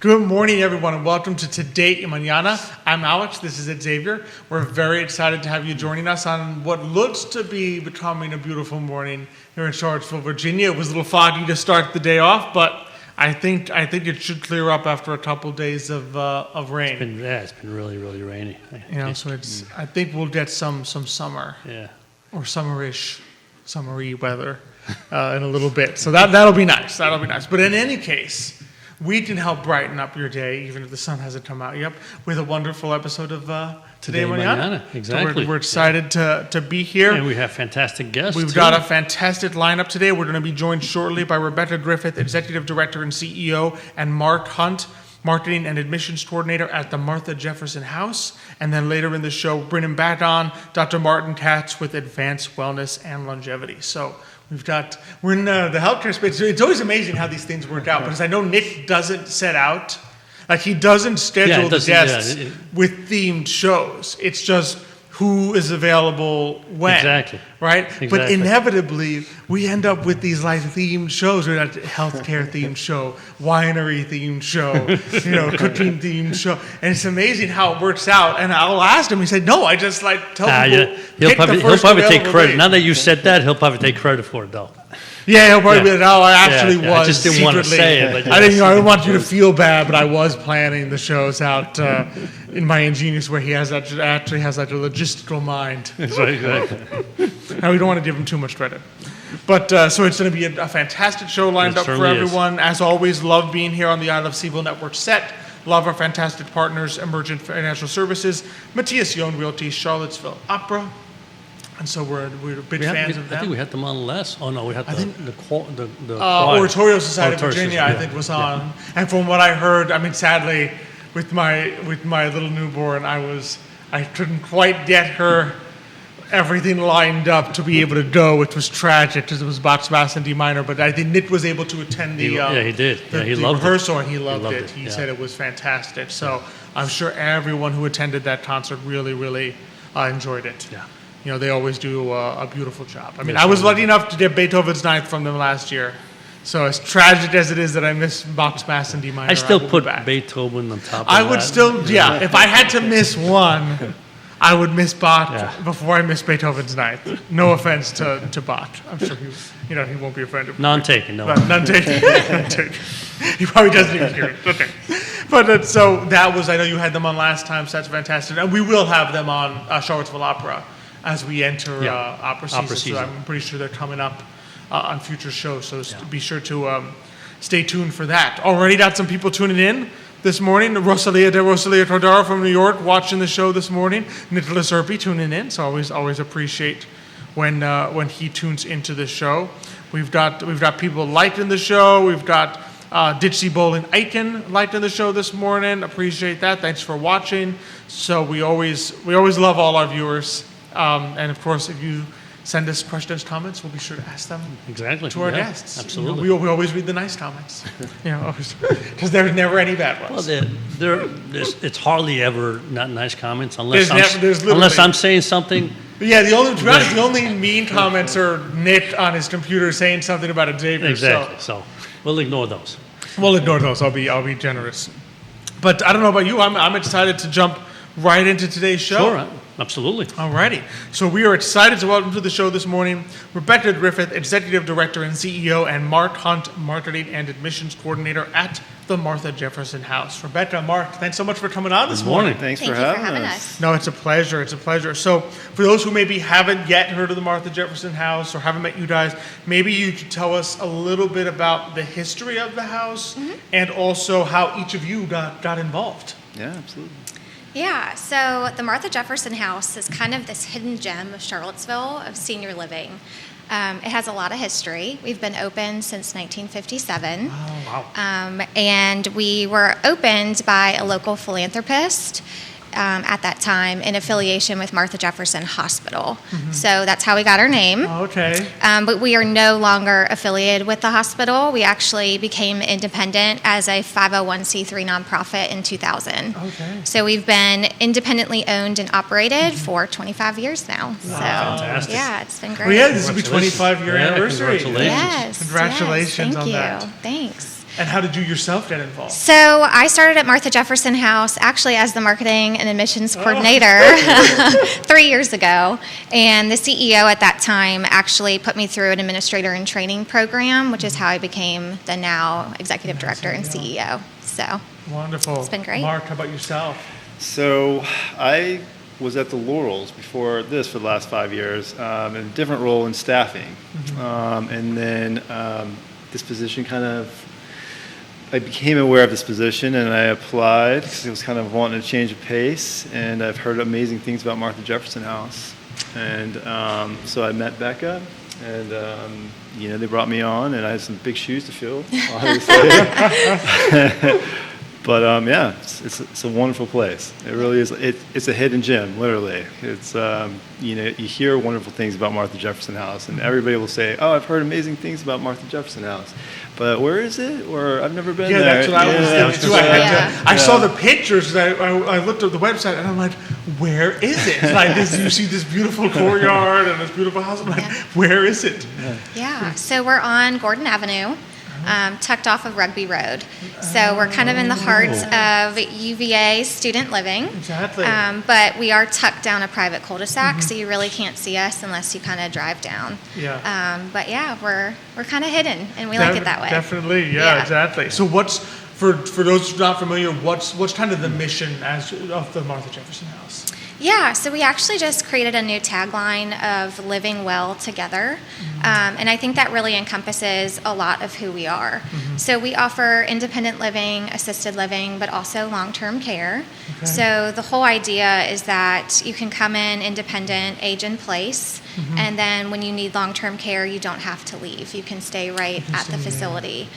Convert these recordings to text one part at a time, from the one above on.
Good morning, everyone, and welcome to Today in Mañana. I'm Alex. This is Xavier. We're very excited to have you joining us on what looks to be becoming a beautiful morning here in Charlottesville, Virginia. It was a little foggy to start the day off, but I think it should clear up after a couple of days of rain. It's been really, really rainy. So I think we'll get some summer, or summery weather in a little bit. So that'll be nice. That'll be nice. But in any case, we can help brighten up your day, even if the sun hasn't come out yet, with a wonderful episode of Today Mañana. Exactly. So we're excited to be here. And we have fantastic guests. We've got a fantastic lineup today. We're going to be joined shortly by Rebecca Griffith, Executive Director and CEO, and Mark Hunt, Marketing and Admissions Coordinator at the Martha Jefferson House. And then later in the show, bringing back on Dr. Martin Katz with Advanced Wellness and Longevity. So we're in the healthcare space. It's always amazing how these things work out, because I know Nick doesn't set out, like he doesn't schedule the guests with themed shows. It's just who is available when. Exactly. Right? Exactly. But inevitably, we end up with these like themed shows. We're at a healthcare themed show, winery themed show, cooking themed show. And it's amazing how it works out. And I'll ask him, he said, no, I just tell people. He'll probably take credit. Day. Now that you said that, he'll probably take credit for it though. Yeah, he'll probably be like, I actually was. I just didn't want to say it. I didn't want you to feel bad, but I was planning the shows out in my ingenious way. He actually has a logistical mind. That's right, exactly. Now, we don't want to give him too much credit. But so it's going to be a fantastic show lined up for everyone. As always, love being here on the I Love CVille Network set. Love our fantastic partners, Emergent Financial Services, Matthias, Realty, Charlottesville Opera. And so we're big fans of them. I think we had them on last. Oh no, we had the Oratorio Society of Virginia. I think was on. Yeah. And from what I heard, sadly, with my little newborn, I couldn't quite get her everything lined up to be able to go, which was tragic because it was Bach, Bass, and D minor. But I think Nick was able to attend the he did. He loved rehearsal, and he loved it. He said it was fantastic. So I'm sure everyone who attended that concert really, really enjoyed it. Yeah. They always do a beautiful job. I was lucky enough to get Beethoven's Ninth from them last year. So as tragic as it is that I miss Bach, Mass, and D minor, I still put Beethoven on top of that. I would still, if I had to miss one, I would miss Bach before I miss Beethoven's Ninth. No offense to Bach. I'm sure he won't be offended. None taken, no. None taken. None taken. He probably doesn't even hear it. Okay. But so that was, I know you had them on last time, so that's fantastic. And we will have them on Charlottesville Opera as we enter opera season. So I'm pretty sure they're coming up on future shows. So be sure to stay tuned for that. Already got some people tuning in this morning. Rosalia Todaro from New York watching the show this morning. Nicholas Urpí tuning in. So always appreciate when he tunes into the show. We've got people liking the show. We've got Ditsy Bowling Aiken liking the show this morning. Appreciate that. Thanks for watching. So we always love all our viewers. And of course, if you send us questions, comments, we'll be sure to ask them to our guests. Absolutely. We always read the nice comments, because there's never any bad ones. Well, it's hardly ever not nice comments unless I'm saying something. Yeah, the only mean comments are Nick on his computer saying something about Xavier. Exactly. So we'll ignore those. I'll be generous. But I don't know about you. I'm excited to jump right into today's show. Sure. Absolutely. Alrighty. So we are excited to welcome to the show this morning Rebecca Griffith, Executive Director and CEO, and Mark Hunt, Marketing and Admissions Coordinator at the Martha Jefferson House. Rebecca, Mark, thanks so much for coming on this morning. Thanks for having us. No, it's a pleasure. It's a pleasure. So for those who maybe haven't yet heard of the Martha Jefferson House or haven't met you guys, maybe you could tell us a little bit about the history of the house and also how each of you got involved. Yeah, absolutely. Yeah, so the Martha Jefferson House is kind of this hidden gem of Charlottesville of senior living. It has a lot of history. We've been open since 1957. Oh, wow. And we were opened by a local philanthropist at that time in affiliation with Martha Jefferson Hospital. Mm-hmm. So that's how we got our name. Oh, okay. But we are no longer affiliated with the hospital. We actually became independent as a 501c3 nonprofit in 2000. Okay. So we've been independently owned and operated for 25 years now. Wow. So Fantastic. yeah, it's been great. Well, yeah, this will be 25-year anniversary. Congratulations. Yes. Congratulations thank on you. that. Thanks. And how did you yourself get involved? So I started at Martha Jefferson House actually as the marketing and admissions coordinator 3 years ago. And the CEO at that time actually put me through an administrator in training program, which is how I became the now executive director and CEO. So wonderful. It's been great. Mark, how about yourself? So I was at the Laurels before this for the last 5 years in a different role in staffing. And then this position I became aware of this position and I applied because I was kind of wanting to change the pace, and I've heard amazing things about Martha Jefferson House. And so I met Becca, and they brought me on, and I had some big shoes to fill, obviously. But it's a wonderful place. It really is. It's a hidden gem, literally. It's you hear wonderful things about Martha Jefferson House, and everybody will say, "Oh, I've heard amazing things about Martha Jefferson House," but where is it? Or I've never been there. Yeah, that's what I was thinking too. I saw the pictures. I looked at the website, and I'm like, "Where is it?" Like you see this beautiful courtyard and this beautiful house. I'm like, "Where is it?" Yeah. So we're on Gordon Avenue. Tucked off of Rugby Road. So we're kind of in the heart of UVA student living. Exactly. But we are tucked down a private cul-de-sac, so you really can't see us unless you kind of drive down. Yeah. But yeah, we're kind of hidden, and we like it that way. Definitely, yeah, exactly. So what's, for those who are not familiar, what's kind of the mission of the Martha Jefferson House? Yeah, so we actually just created a new tagline of living well together. And I think that really encompasses a lot of who we are. So we offer independent living, assisted living, but also long-term care. Okay. So the whole idea is that you can come in independent, age in place, and then when you need long-term care, you don't have to leave. You can stay right at the facility,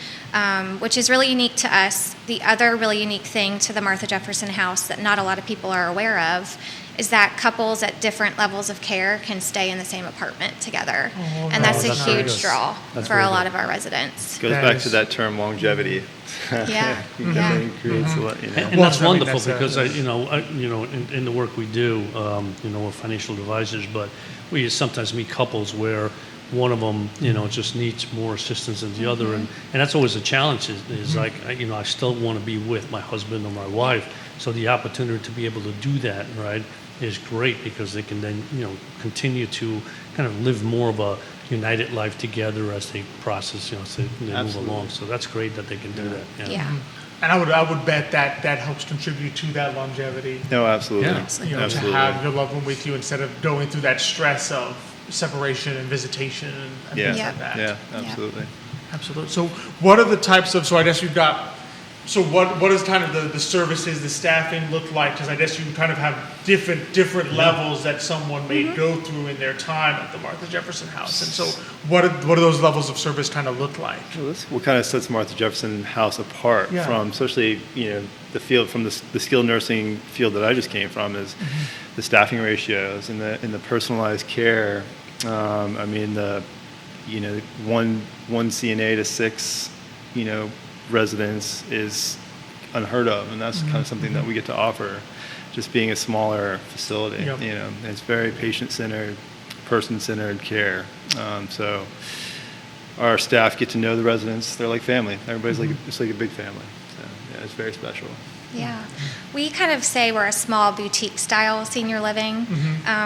which is really unique to us. The other really unique thing to the Martha Jefferson House that not a lot of people are aware of is that couples at different levels of care can stay in the same apartment together. And that's a huge draw for a lot of our residents. It goes back to that term longevity. Yeah. Creates a lot, And that's wonderful because in the work we do, we're financial advisors, but we sometimes meet couples where one of them, just needs more assistance than the other, and that's always a challenge. Is like, I still want to be with my husband or my wife, so the opportunity to be able to do that, right, is great because they can then, continue to kind of live more of a united life together as they process, as they move along. So that's great that they can do that. Yeah. And I would bet that helps contribute to that longevity. No, absolutely. Yeah. Absolutely. To have your loved one with you instead of going through that stress of separation and visitation and things like that. Yeah, absolutely. Absolutely. So what are the types of, so I guess you've got, so what is kind of the services, the staffing look like? Because I guess you kind of have different levels that someone may go through in their time at the Martha Jefferson House. And so what do those levels of service kind of look like? Well, this is what kind of sets Martha Jefferson House apart from, especially, the field, from the skilled nursing field that I just came from, is the staffing ratios and the personalized care. I mean, one CNA to 6, residents is unheard of, and that's kind of something that we get to offer, just being a smaller facility. And it's very patient-centered, person-centered care. So our staff get to know the residents. They're like family. Everybody's it's like a big family. So yeah, it's very special. Yeah. We kind of say we're a small boutique style senior living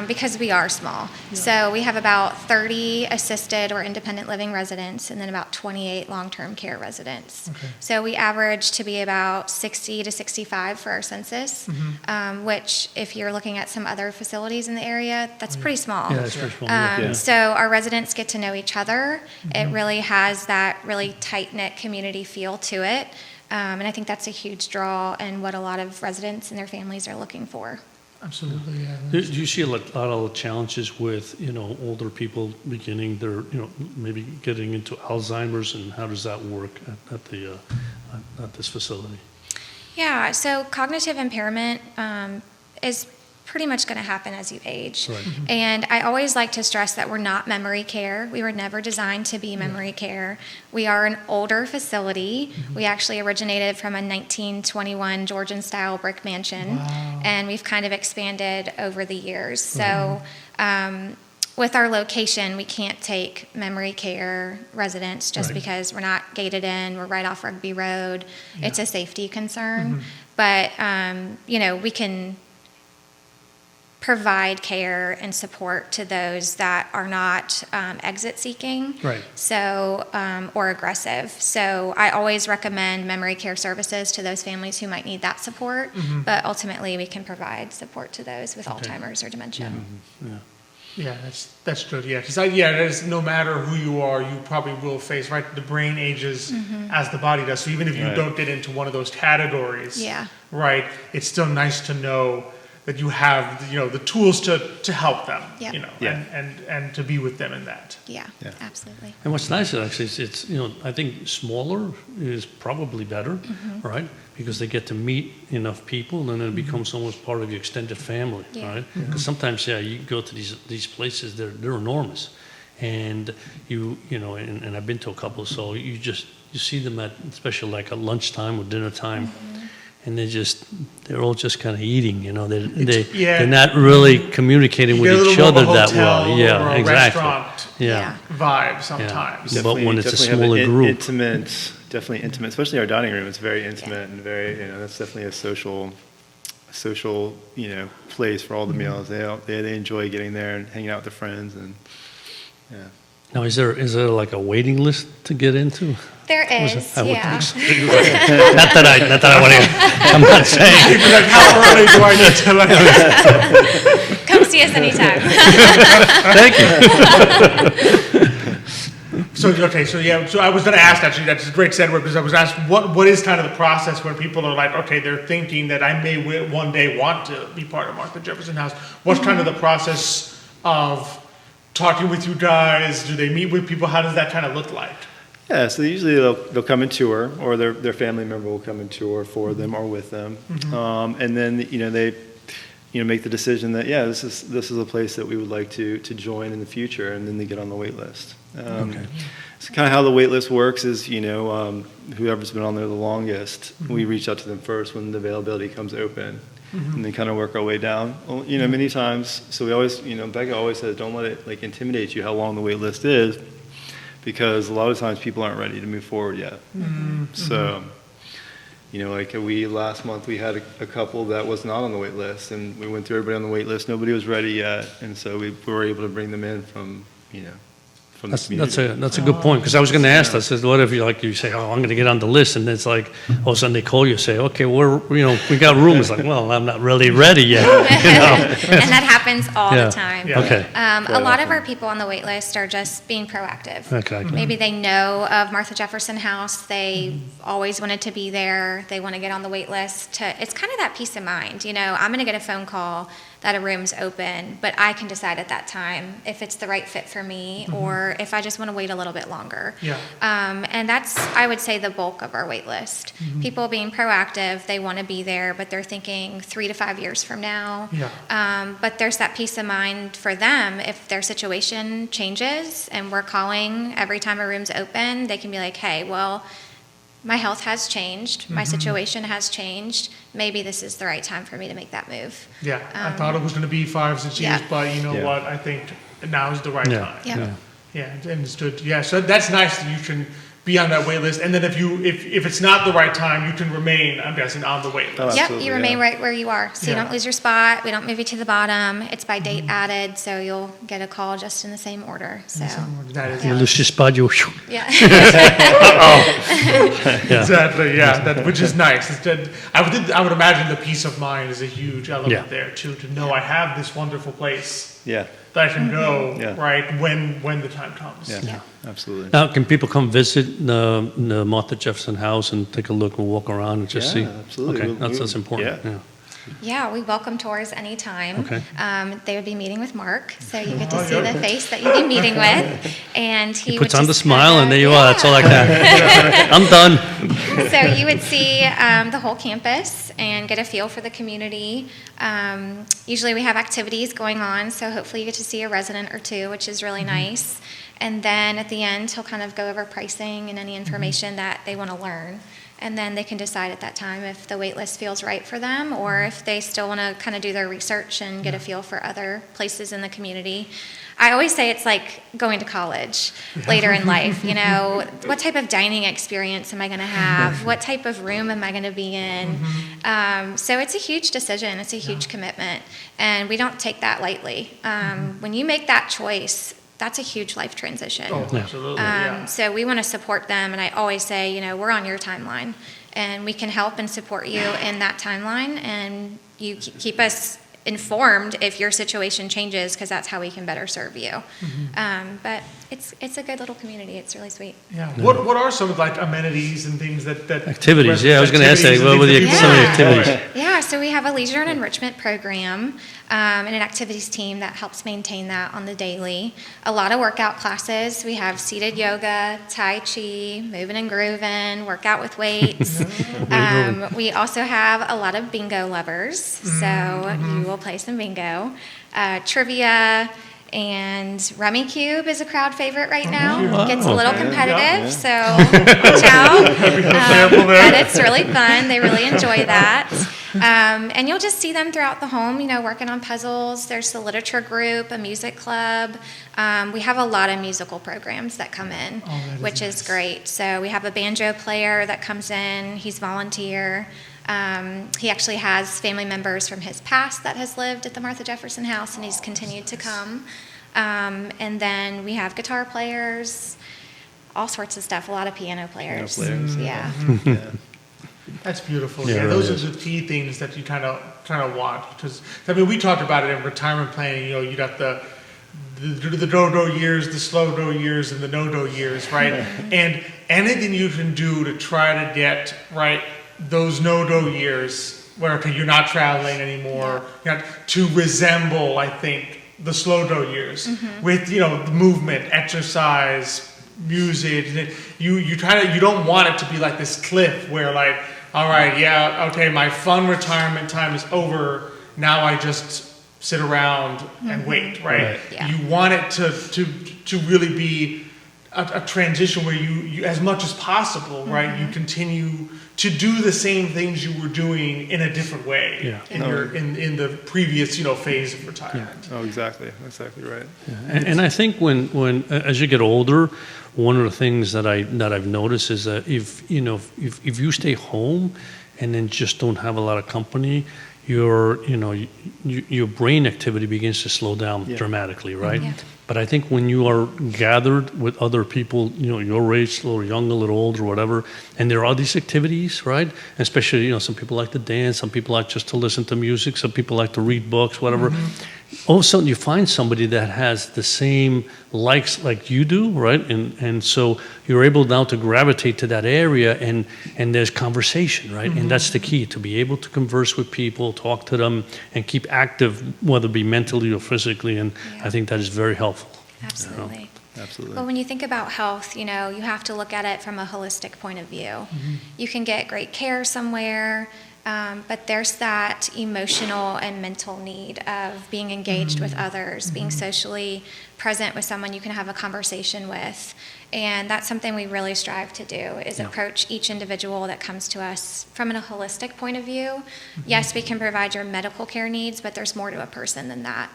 because we are small. Yeah. So we have about 30 assisted or independent living residents and then about 28 long-term care residents. Okay. So we average to be about 60 to 65 for our census, which if you're looking at some other facilities in the area, that's pretty small. Yeah, it's pretty small. So our residents get to know each other. It really has that really tight-knit community feel to it. And I think that's a huge draw and what a lot of residents and their families are looking for. Absolutely, yeah. Do you see a lot of challenges with, older people beginning their, maybe getting into Alzheimer's, and how does that work at this facility? Yeah, so cognitive impairment is pretty much going to happen as you age. Right. And I always like to stress that we're not memory care. We were never designed to be memory care. We are an older facility. We actually originated from a 1921 Georgian-style brick mansion, and we've kind of expanded over the years. So with our location, we can't take memory care residents just Right. because we're not gated in. We're right off Rugby Road. Yeah. It's a safety concern. But, we can provide care and support to those that are not exit seeking. Right. So, or aggressive. So I always recommend memory care services to those families who might need that support, but ultimately we can provide support to those with Alzheimer's or dementia. Yeah, that's good. Yeah, because no matter who you are, you probably will face, right? The brain ages as the body does. So even if you Right. don't get into one of those categories, Yeah. right, it's still nice to know that you have, the tools to help them, Yep. Yeah. and to be with them in that. Yeah, Yeah. absolutely. And what's nice is actually, it's I think smaller is probably better, right? Because they get to meet enough people, and then it becomes almost part of your extended family, Yeah. right? Because sometimes, you go to these places, they're enormous, and and I've been to a couple, so you see them at, especially like at lunchtime or dinner time. And they're all just kind of eating, they're not really communicating You with get a each little more other of a that hotel well. Yeah, or a exactly. restaurant Yeah. vibe sometimes. But when it's a Definitely have smaller an group. definitely intimate, especially our dining room. It's very intimate and very, that's definitely a social, place for all the meals. They enjoy getting there and hanging out with their friends and, yeah. Now, is there like a waiting list to get into? There is, I would yeah. think so. Not that I want to. I'm not saying. People are like, how early do I need to Come see us anytime. Thank you. So I was going to ask actually. That's a great segue because I was asked what is kind of the process when people are like, okay, they're thinking that I may one day want to be part of Martha Jefferson House. What's kind of the process of talking with you guys? Do they meet with people? How does that kind of look like? Yeah, so usually they'll come and tour, or their family member will come and tour for them or with them, and then they make the decision that this is a place that we would like to join in the future, and then they get on the wait list. So kind of how the wait list works is whoever's been on there the longest, we reach out to them first when the availability comes open. And then kind of work our way down. Well, many times, so we always, Becca always says, don't let it intimidate you how long the wait list is, because a lot of times people aren't ready to move forward yet. So, last month we had a couple that was not on the wait list, and we went through everybody on the wait list. Nobody was ready yet, and so we were able to bring them in from the community. That's a good point, because I was going to ask. I said, what if you say, oh, I'm going to get on the list, and it's like all of a sudden they call you and say, okay, we got room. It's like, well, I'm not really ready yet. And that happens all Yeah. the time. Yeah. Okay. A lot of our people on the wait list are just being proactive. Okay. Maybe they know of Martha Jefferson House. They always wanted to be there. They want to get on the wait list. It's kind of that peace of mind. I'm going to get a phone call that a room's open, but I can decide at that time if it's the right fit for me or if I just want to wait a little bit longer. Yeah. And that's, I would say, the bulk of our wait list. People being proactive, they want to be there, but they're thinking 3 to 5 years from now. Yeah. But there's that peace of mind for them if their situation changes and we're calling every time a room's open, they can be like, hey, well, my health has changed, my situation has changed, maybe this is the right time for me to make that move. Yeah. I thought it was going to be 5, 6 years, Yeah. but you know Yeah. what? I think now is the right time. Yeah. Yeah, understood. Yeah, so that's nice that you can be on that wait list, and then if it's not the right time, you can remain, I'm guessing, on the wait list. Oh, Yep, absolutely, you remain yeah. right where you are. So you Yeah. don't lose your spot. We don't move you to the bottom. It's by date added, so you'll get a call just in the same order. So, That is You lose your spot, yeah. exactly, yeah, which is nice. I would imagine the peace of mind is a huge element Yeah. there too, to know I have this wonderful place Yeah, that I can go, Yeah. right, when the time comes. yeah, absolutely. Now, can people come visit the Martha Jefferson House and take a look and walk around and just see? Yeah, absolutely. Okay, that's important. Yeah. Yeah. Yeah, we welcome tours anytime. Okay. They would be meeting with Mark, so you get Oh, to see yeah. the face that you'd be meeting with, and he He would puts on the just smile, kinda- and there you are. That's all I can. I'm done. So you would see the whole campus and get a feel for the community. Usually we have activities going on, so hopefully you get to see a resident or two, which is really nice. And then at the end, he'll kind of go over pricing and any information that they want to learn. And then they can decide at that time if the wait list feels right for them or if they still want to kind of do their research and get a feel for other places in the community. I always say it's like going to college later in life. You know, what type of dining experience am I going to have? What type of room am I going to be in? So it's a huge decision. It's a huge commitment. And we don't take that lightly. When you make that choice, that's a huge life transition. Oh, absolutely, So we want to support them, and I always say, you know, we're on your timeline, and we can help and support you in that timeline, and you keep us informed if your situation changes, because that's how we can better serve you. But it's a good little community. It's really sweet. Yeah. What are some like amenities and things that Activities? Yeah, I was going to ask that. What were some of the activities? Yeah, so we have a leisure and enrichment program and an activities team that helps maintain that on the daily. A lot of workout classes. We have seated yoga, Tai Chi, moving and grooving, workout with weights. We also have a lot of bingo lovers, so you will play some bingo. Trivia. And Rummy Cube is a crowd favorite right now. Wow. Gets a little competitive, so watch out. But it's really fun. They really enjoy that. And you'll just see them throughout the home, you know, working on puzzles. There's the literature group, a music club. We have a lot of musical programs that come in, which is great. So we have a banjo player that comes in. He's volunteer. He actually has family members from his past that has lived at the Martha Jefferson house, and he's continued to come. And then we have guitar players, all sorts of stuff, a lot of piano players. Yeah. That's beautiful. Yeah, Yeah, it those really are the key things that you kind of watch, because I mean we talked about it in retirement planning. You know, you got the no-do years, the slow-do years, and the no-do years, right? And anything you can do to try to get right those no-do years where okay, you're not traveling anymore, to resemble, I think, the slow-do years with the movement, exercise, music. You don't want it to be like this cliff where like, all right, yeah, okay, my fun retirement time is over. Now I just sit around and wait, right? Yeah. You want it to really be a transition where you as much as possible, right? You continue to do the same things you were doing in a different way in the previous phase of retirement. Oh, exactly right. And I think when as you get older, one of the things that I've noticed is that if you stay home and then just don't have a lot of company, your brain activity begins to slow down dramatically, right? Yeah. But I think when you are gathered with other people, your age, a little young, a little older, whatever, and there are these activities, right? Especially, some people like to dance, some people like just to listen to music, some people like to read books, whatever. All of a sudden you find somebody that has the same likes like you do, right? And so you're able now to gravitate to that area and there's conversation, right? And that's the key, to be able to converse with people, talk to them, and keep active, whether it be mentally or physically. And I think that is very helpful. Absolutely. Absolutely. Well, when you think about health, you have to look at it from a holistic point of view. You can get great care somewhere, but there's that emotional and mental need of being engaged with others, being socially present with someone you can have a conversation with. And that's something we really strive to do, is approach each individual that comes to us from a holistic point of view. Yes, we can provide your medical care needs, but there's more to a person than that.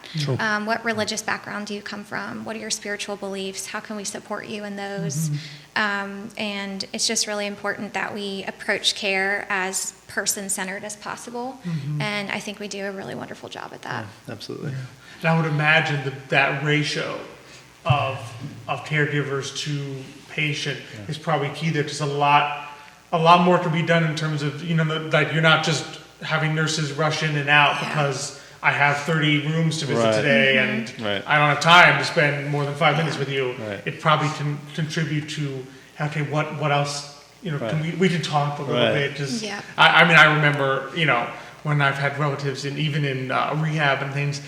What religious background do you come from? What are your spiritual beliefs? How can we support you in those? And it's just really important that we approach care as person-centered as possible. And I think we do a really wonderful job at that. Absolutely. And I would imagine that ratio of caregivers to patient is probably key there, because a lot more can be done in terms of like you're not just having nurses rush in and out because I have 30 rooms to visit today and I don't have time to spend more than 5 minutes with you. It probably can contribute to what else we can talk a little bit. Just I mean, I remember when I've had relatives even in rehab and things.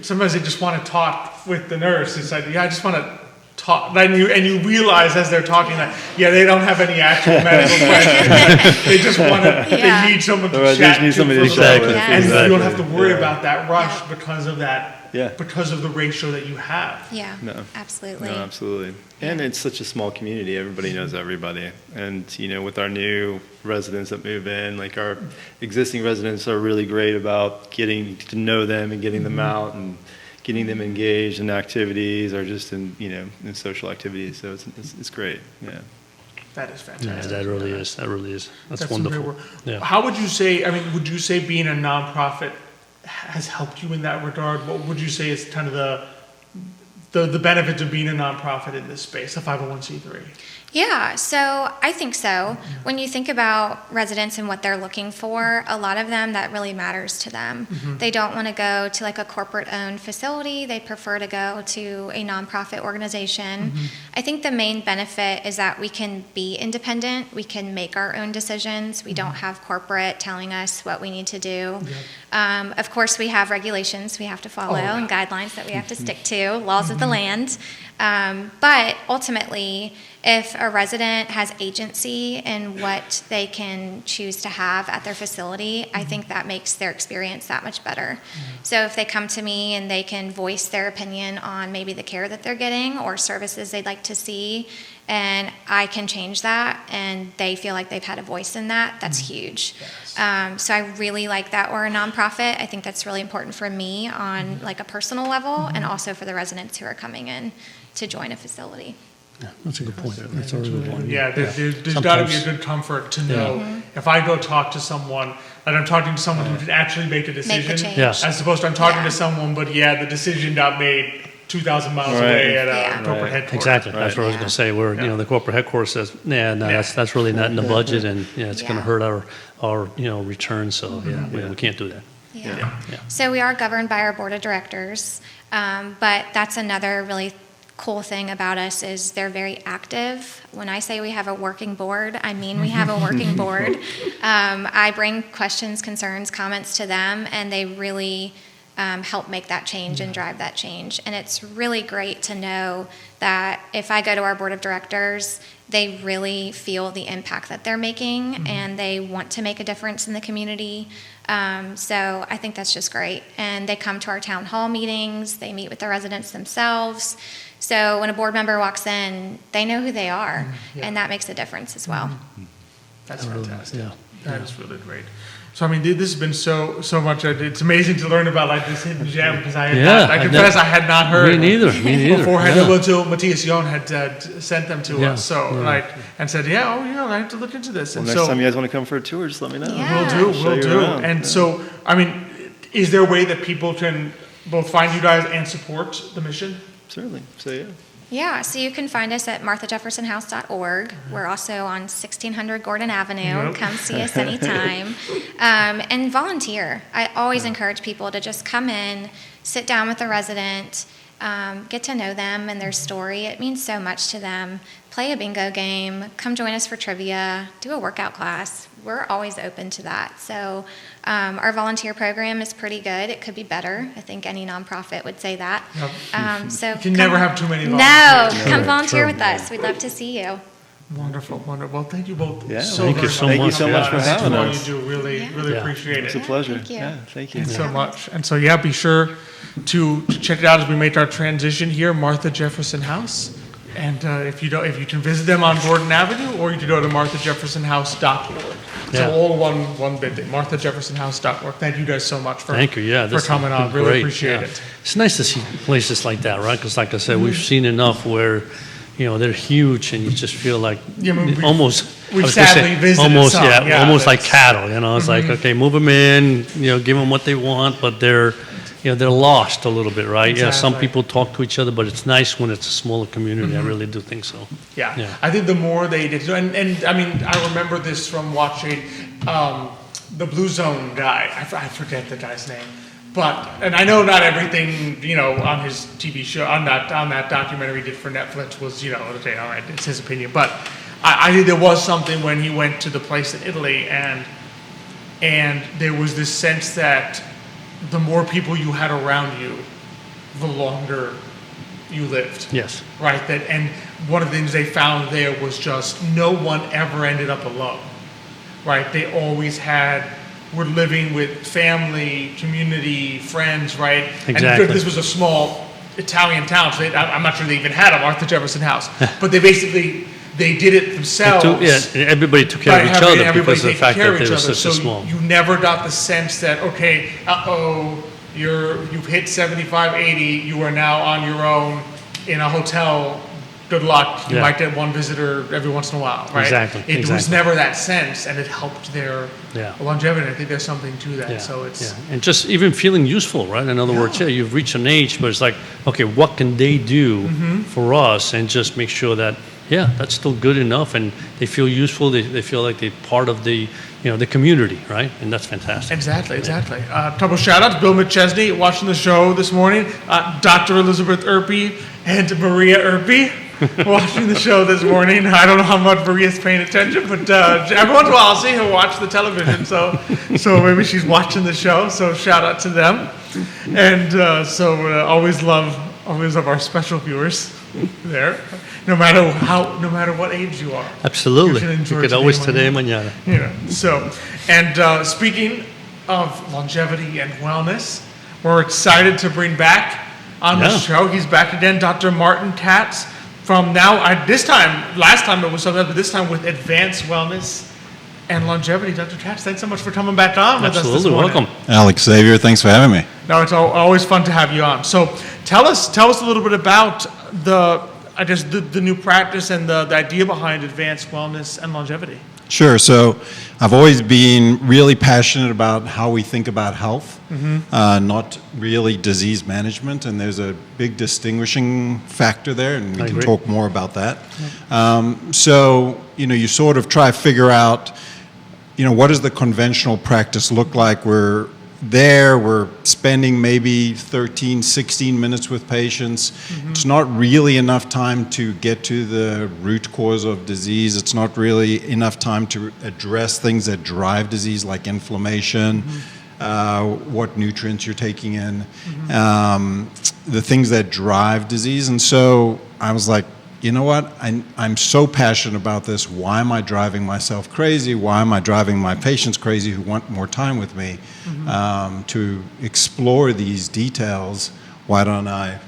Sometimes they just want to talk with the nurse. It's like, I just want to talk. And you realize as they're talking that, they don't have any actual medical questions. They just want to, they need someone to chat to. Somebody to chat with. And you don't have to worry about that rush because of that Yeah. because of the ratio that you have. Yeah, No. absolutely. No, absolutely. And it's such a small community. Everybody knows everybody. And, with our new residents that move in, like our existing residents are really great about getting to know them and getting them out and getting them engaged in activities or just in social activities. So it's great. Yeah. That is Yeah, fantastic. that really is. That really is. That's some great wonderful. work. Yeah. How would you say, would you say being a nonprofit has helped you in that regard? What would you say is kind of the benefits of being a nonprofit in this space, a 501c3? Yeah, so I think so. When you think about residents and what they're looking for, a lot of them, that really matters to them. They don't want to go to like a corporate-owned facility. They prefer to go to a nonprofit organization. I think the main benefit is that we can be independent. We can make our own decisions. We don't have corporate telling us what we need to do. Of course, we have regulations we have to follow and guidelines that we have to stick to, laws of the land. But ultimately, if a resident has agency in what they can choose to have at their facility, I think that makes their experience that much better. So if they come to me and they can voice their opinion on maybe the care that they're getting or services they'd like to see, and I can change that, and they feel like they've had a voice in that, that's huge. So I really like that we're a nonprofit. I think that's really important for me on like a personal level and also for the residents who are coming in to join a facility. Yeah, that's a good point. That's a really good point. Yeah, there's got to be a good comfort to know if I go talk to someone, that I'm talking to someone who did actually make a decision, change. Yes. as opposed to I'm talking to someone, but the decision got made 2,000 miles away at a corporate headquarters. Exactly. That's what I was going to say. Where the corporate headquarters says, that's really not in the budget, and it's going to hurt our return. So we can't do that. Yeah. So we are governed by our board of directors, but that's another really cool thing about us is they're very active. When I say we have a working board, I mean we have a working board. I bring questions, concerns, comments to them, and they really help make that change and drive that change. And it's really great to know that if I go to our board of directors, they really feel the impact that they're making and they want to make a difference in the community. So I think that's just great. And they come to our town hall meetings, they meet with the residents themselves. So when a board member walks in, they know who they are, and that makes a difference as well. That's fantastic. Yeah. That is really great. So this has been so much. It's amazing to learn about like this hidden gem because I confess I had not heard. Me neither. Beforehand until Matthias had sent them to us. So and said, I have to look into this. Well, and next time you guys want to come for a tour, just let me know. Yeah. We'll do. And so is there a way that people can both find you guys and support the mission? Certainly. So Yeah, so you can find us at marthajeffersonhouse.org. We're also on 1600 Gordon Avenue. Come see us anytime. And volunteer. I always encourage people to just come in, sit down with a resident, get to know them and their story. It means so much to them. Play a bingo game, come join us for trivia, do a workout class. We're always open to that. So our volunteer program is pretty good. It could be better. I think any nonprofit would say that. Yep. So you can never have too many volunteers. No, come volunteer with us. We'd love to see you. Wonderful. Well, thank you both Thank you so much. Thank you so much for having us. You do. Really appreciate it. It's a pleasure. Thank you. Yeah, thank you. So much. And so, be sure to check it out as we make our transition here, Martha Jefferson House. And if you can visit them on Gordon Avenue, or you can go to marthajeffersonhouse.org. So all one bit, marthajeffersonhouse.org. Thank you guys so much for coming on. Really appreciate it. It's nice to see places like that, right? Because like I said, we've seen enough where they're huge, and you just feel like almost. We've sadly visited some. Almost like cattle. It's like, okay, move them in, give them what they want, but they're lost a little bit, right? Exactly. Yeah, some people talk to each other, but it's nice when it's a smaller community. I really do think so. Yeah. I think the more they did, and I remember this from watching the Blue Zone guy. I forget the guy's name. And I know not everything, on his TV show, on that documentary he did for Netflix was, okay, all right, it's his opinion. But I think there was something when he went to the place in Italy, and there was this sense that the more people you had around you, the longer you lived. Yes. Right? And one of the things they found there was just no one ever ended up alone. Right? They always had were living with family, community, friends, right? Exactly. And this was a small Italian town, so I'm not sure they even had a Martha Jefferson house, but they did it themselves. Everybody took care of each other because of the fact that they were such so a small. You never got the sense that, okay, you've hit 75, 80, you are now on your own in a hotel. Good luck. You might get one visitor every once in a while, right? Exactly. It was never that sense, and it helped their Yeah. longevity. I think there's something to that. Yeah, So it's and just even feeling useful, right? In other words, you've reached an age, but it's like, okay, what can they do for us, and just make sure that that's still good enough, and they feel useful. They feel like they're part of the the community, right? And that's fantastic. Exactly. Couple shout outs: Bill McChesney watching the show this morning, Dr. Elizabeth Urpí, and Maria Urpí. Watching the show this morning. I don't know how much Maria's paying attention, but every once in a while I'll see her watch the television. So maybe she's watching the show. So shout out to them. And always love our special viewers there. No matter what age you are. Absolutely. You could always today, mañana. So, and speaking of longevity and wellness, we're excited to bring back on the show. He's back again, Dr. Martin Katz. From last time it was something else, but this time with advanced wellness and longevity. Dr. Katz, thanks so much for coming back on with us this morning. Welcome. Alex Xavier, thanks for having me. No, it's always fun to have you on. So tell us a little bit about the new practice and the idea behind advanced wellness and longevity. Sure. So I've always been really passionate about how we think about health, not really disease management. And there's a big distinguishing factor there, and we can talk more about that. So, you sort of try to figure out, what does the conventional practice look like? We're spending maybe 13, 16 minutes with patients. It's not really enough time to get to the root cause of disease. It's not really enough time to address things that drive disease, like inflammation, what nutrients you're taking in, the things that drive disease. And so I was like, you know what? I'm so passionate about this. Why am I driving myself crazy? Why am I driving my patients crazy who want more time with me to explore these details? Why don't I,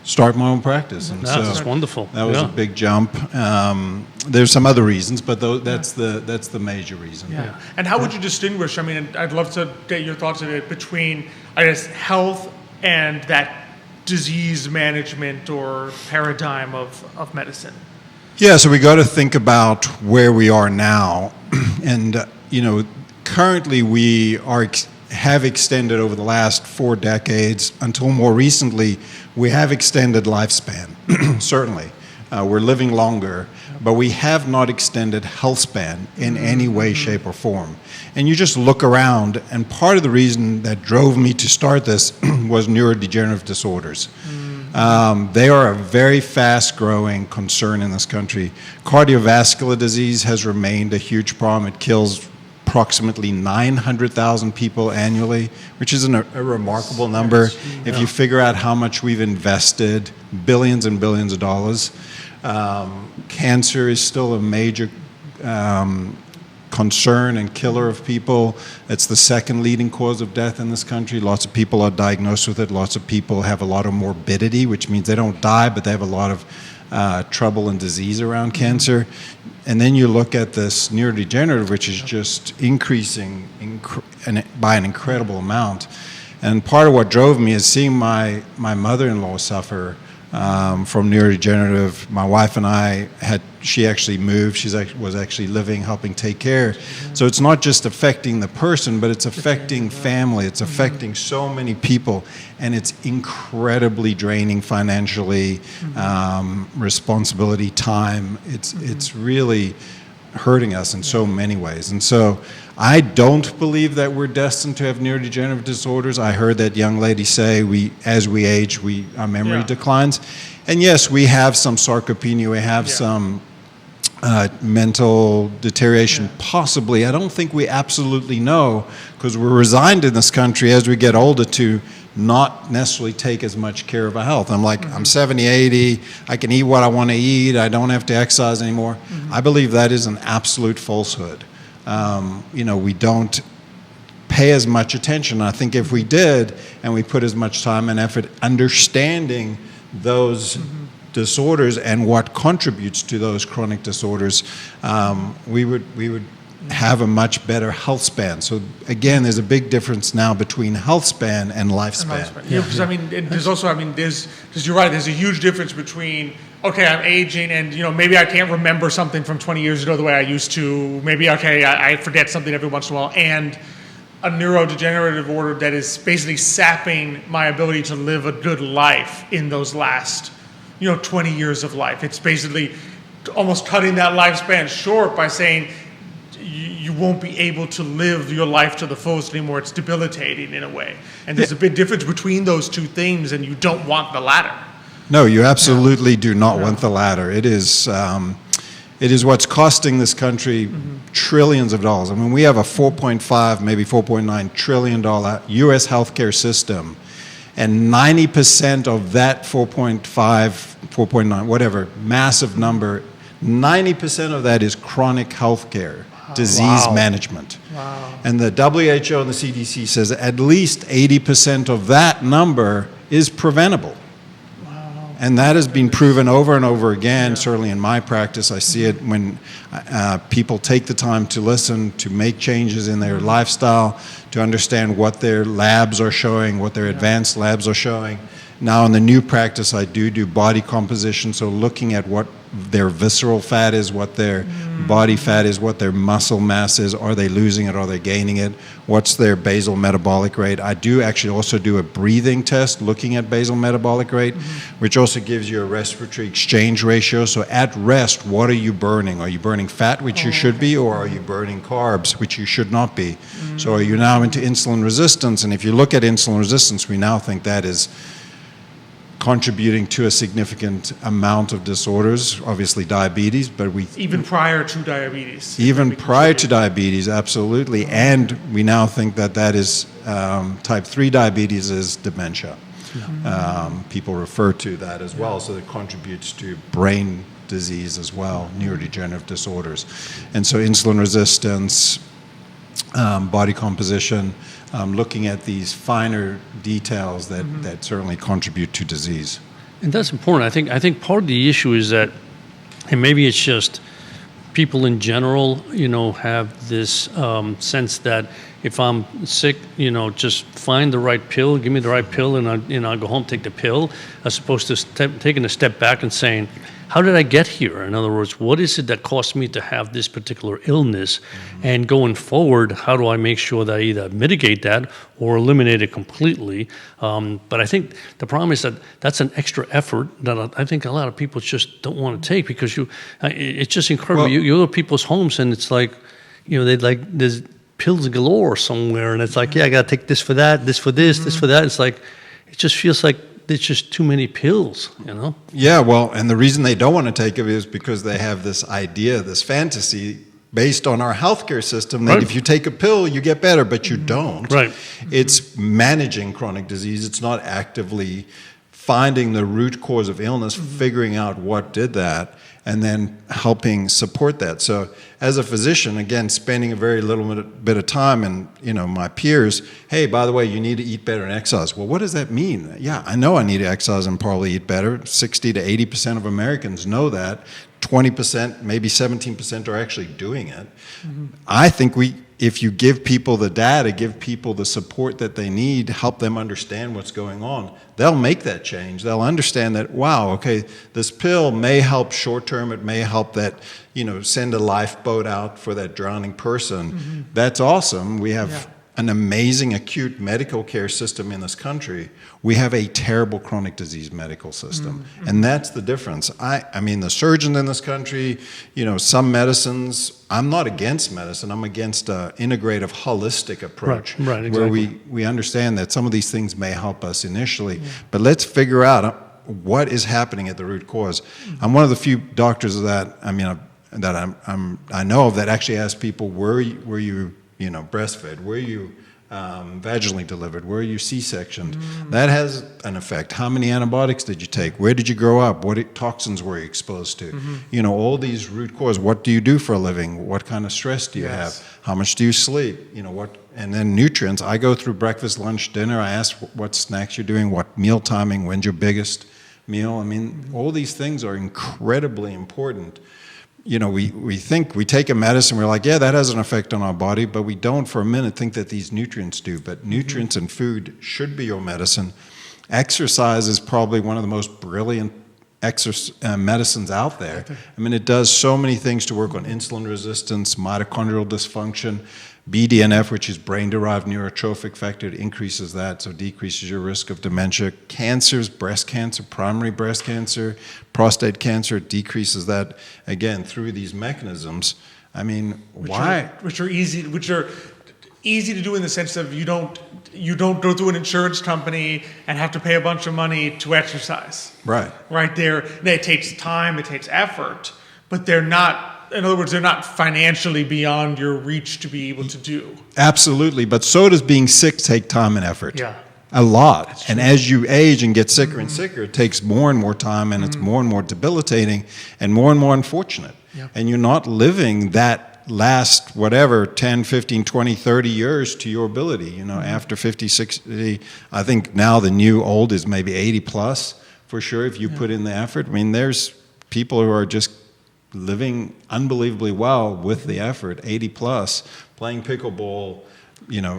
start my own practice? And that's wonderful. That was a big jump. There's some other reasons, but that's the major reason. Yeah. And how would you distinguish? I mean, I'd love to get your thoughts on it between, health and that disease management or paradigm of medicine. Yeah, so we got to think about where we are now, and currently we have extended over the last 4 decades until more recently. We have extended lifespan, certainly. We're living longer, but we have not extended health span in any way, shape, or form. And you just look around, and part of the reason that drove me to start this was neurodegenerative disorders. They are a very fast-growing concern in this country. Cardiovascular disease has remained a huge problem. It kills approximately 900,000 people annually, which is a remarkable number if you figure out how much we've invested, billions and billions of dollars. Cancer is still a major concern and killer of people. It's the second leading cause of death in this country. Lots of people are diagnosed with it. Lots of people have a lot of morbidity, which means they don't die, but they have a lot of trouble and disease around cancer. And then you look at this neurodegenerative, which is just increasing by an incredible amount. And part of what drove me is seeing my mother-in-law suffer from neurodegenerative. My wife and I she actually moved. She was actually living, helping take care. So it's not just affecting the person, but it's affecting family. It's affecting so many people, and it's incredibly draining financially, responsibility, time. It's really hurting us in so many ways. And so I don't believe that we're destined to have neurodegenerative disorders. I heard that young lady say as we age, our memory declines. And yes, we have some sarcopenia, we have some mental deterioration, possibly. I don't think we absolutely know, because we're resigned in this country as we get older to not necessarily take as much care of our health. I'm like, I'm 70, 80, I can eat what I want to eat, I don't have to exercise anymore. I believe that is an absolute falsehood. we don't pay as much attention. I think if we did, and we put as much time and effort understanding those disorders and what contributes to those chronic disorders, we would have a much better health span. So again, there's a big difference now between health span and lifespan. Yeah, because there's also, because you're right, there's a huge difference between, okay, I'm aging and, maybe I can't remember something from 20 years ago the way I used to. Maybe, okay, I forget something every once in a while. And a neurodegenerative order that is basically sapping my ability to live a good life in those last, 20 years of life. It's basically almost cutting that lifespan short by saying, you won't be able to live your life to the fullest anymore. It's debilitating in a way. And there's a big difference between those two things, and you don't want the latter. No, you absolutely do not want the latter. It is what's costing this country trillions of dollars. We have a $4.5, maybe $4.9 trillion U.S. healthcare system, and 90% of that 4.5, 4.9, whatever, massive number, 90% of that is chronic healthcare. Disease management. Wow. And the WHO and the CDC says at least 80% of that number is preventable. Wow. And that has been proven over and over again. Certainly in my practice, I see it when people take the time to listen, to make changes in their lifestyle, to understand what their labs are showing, what their advanced labs are showing. Now in the new practice, I do body composition, so looking at what their visceral fat is, what their body fat is, what their muscle mass is, are they losing it, are they gaining it, what's their basal metabolic rate. I do actually also do a breathing test looking at basal metabolic rate, which also gives you a respiratory exchange ratio. So at rest, what are you burning? Are you burning fat, which you should be, or are you burning carbs, which you should not be? So are you now into insulin resistance? And if you look at insulin resistance, we now think that is contributing to a significant amount of disorders, obviously diabetes, but even prior to diabetes. Even prior to diabetes, absolutely. And we now think that is type 3 diabetes is dementia. People refer to that as well, so it contributes to brain disease as well, neurodegenerative disorders. And so insulin resistance, body composition, looking at these finer details that certainly contribute to disease. And that's important. I think part of the issue is that, and maybe it's just people in general, have this sense that if I'm sick, just find the right pill, give me the right pill, and I'll go home, take the pill, as opposed to taking a step back and saying, how did I get here? In other words, what is it that caused me to have this particular illness? And going forward, how do I make sure that I either mitigate that or eliminate it completely? But I think the problem is that that's an extra effort that I think a lot of people just don't want to take, because it's just incredible. Well, you go to people's homes and it's like, there's pills galore somewhere, and it's like, I got to take this for that, this for this, this for that. It's like, it just feels like it's just too many pills, Yeah, well, and the reason they don't want to take it is because they have this idea, this fantasy based on our healthcare system that if you take a pill, you get better, but you don't. Right. It's managing chronic disease. It's not actively finding the root cause of illness, figuring out what did that, and then helping support that. So as a physician, again, spending a very little bit of time, and my peers, hey, by the way, you need to eat better and exercise. Well, what does that mean? Yeah, I know I need to exercise and probably eat better. 60 to 80% of Americans know that. 20%, maybe 17% are actually doing it. I think if you give people the data, give people the support that they need, help them understand what's going on, they'll make that change. They'll understand that, wow, okay, this pill may help short term. It may help that, send a lifeboat out for that drowning person. That's awesome. We have an amazing acute medical care system in this country. We have a terrible chronic disease medical system. And that's the difference. I mean, the surgeons in this country, some medicines, I'm not against medicine. I'm against an integrative, holistic approach. Right, exactly. Where we understand that some of these things may help us initially, but let's figure out what is happening at the root cause. I'm one of the few doctors that I know of that actually ask people, were you breastfed? Were you vaginally delivered? Were you C-sectioned? That has an effect. How many antibiotics did you take? Where did you grow up? What toxins were you exposed to? All these root cause. What do you do for a living? What kind of stress do you have? How much do you sleep? And then nutrients. I go through breakfast, lunch, dinner. I ask what snacks you're doing, what meal timing, when's your biggest meal. I mean, all these things are incredibly important. We think we take a medicine, we're like, yeah, that has an effect on our body, but we don't for a minute think that these nutrients do. But nutrients and food should be your medicine. Exercise is probably one of the most brilliant medicines out there. I mean, it does so many things to work on insulin resistance, mitochondrial dysfunction, BDNF, which is brain-derived neurotrophic factor, it increases that, so decreases your risk of dementia. Cancers, breast cancer, primary breast cancer, prostate cancer, it decreases that, again, through these mechanisms. I mean, why? Which are easy to do in the sense of you don't go through an insurance company and have to pay a bunch of money to exercise. Right. Right there. It takes time, it takes effort, but they're not, in other words, they're not financially beyond your reach to be able to do. Absolutely, but so does being sick take time and effort. Yeah. A lot. And as you age and get sicker and sicker, it takes more and more time, and it's more and more debilitating and more unfortunate. Yep. And you're not living that last, 10, 15, 20, 30 years to your ability. After 50, 60, I think now the new old is maybe 80 plus, for sure, if you put in the effort. I mean, there's people who are just living unbelievably well with the effort, 80 plus, playing pickleball,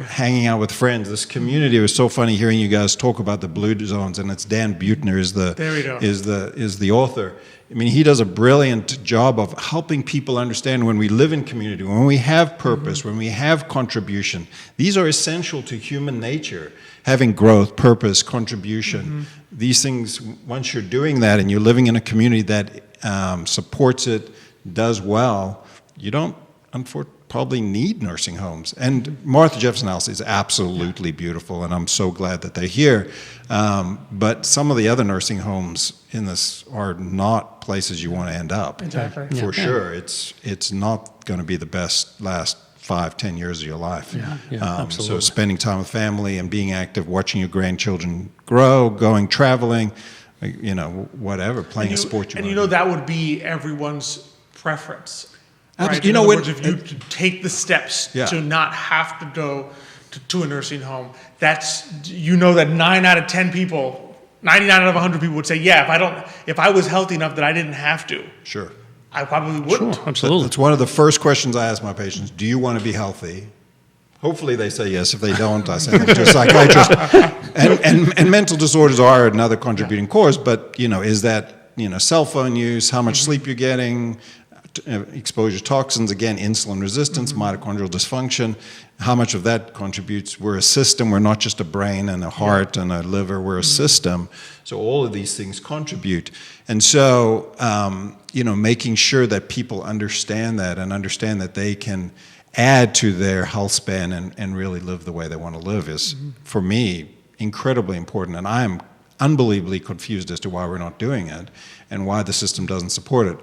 hanging out with friends. This community was so funny hearing you guys talk about the blue zones, and it's Dan Buettner is the author. I mean, he does a brilliant job of helping people understand when we live in community, when we have purpose, when we have contribution. These are essential to human nature, having growth, purpose, contribution. These things, once you're doing that and you're living in a community that supports it, does well, you don't probably need nursing homes. And Martha Jefferson House is absolutely beautiful, and I'm so glad that they're here. But some of the other nursing homes in this are not places you want to end up. Exactly. For sure. It's not going to be the best last 5-10 years of your life. Absolutely. So spending time with family and being active, watching your grandchildren grow, going traveling, whatever, playing a sport you want. That would be everyone's preference. Right? In other words, if you take the steps to not have to go to a nursing home, that's, that 9 out of 10 people, 99 out of 100 people would say, if I was healthy enough that I didn't have to. Sure. I probably wouldn't. Sure, absolutely. That's one of the first questions I ask my patients. Do you want to be healthy? Hopefully they say yes. If they don't, I send them to a psychiatrist. And mental disorders are another contributing cause, but, is that, cell phone use, how much sleep you're getting, exposure to toxins, again, insulin resistance, mitochondrial dysfunction, how much of that contributes. We're a system, we're not just a brain and a heart and a liver, we're a system. So all of these things contribute. And so, making sure that people understand that and understand that they can add to their health span and really live the way they want to live is, for me, incredibly important. And I'm unbelievably confused as to why we're not doing it and why the system doesn't support it.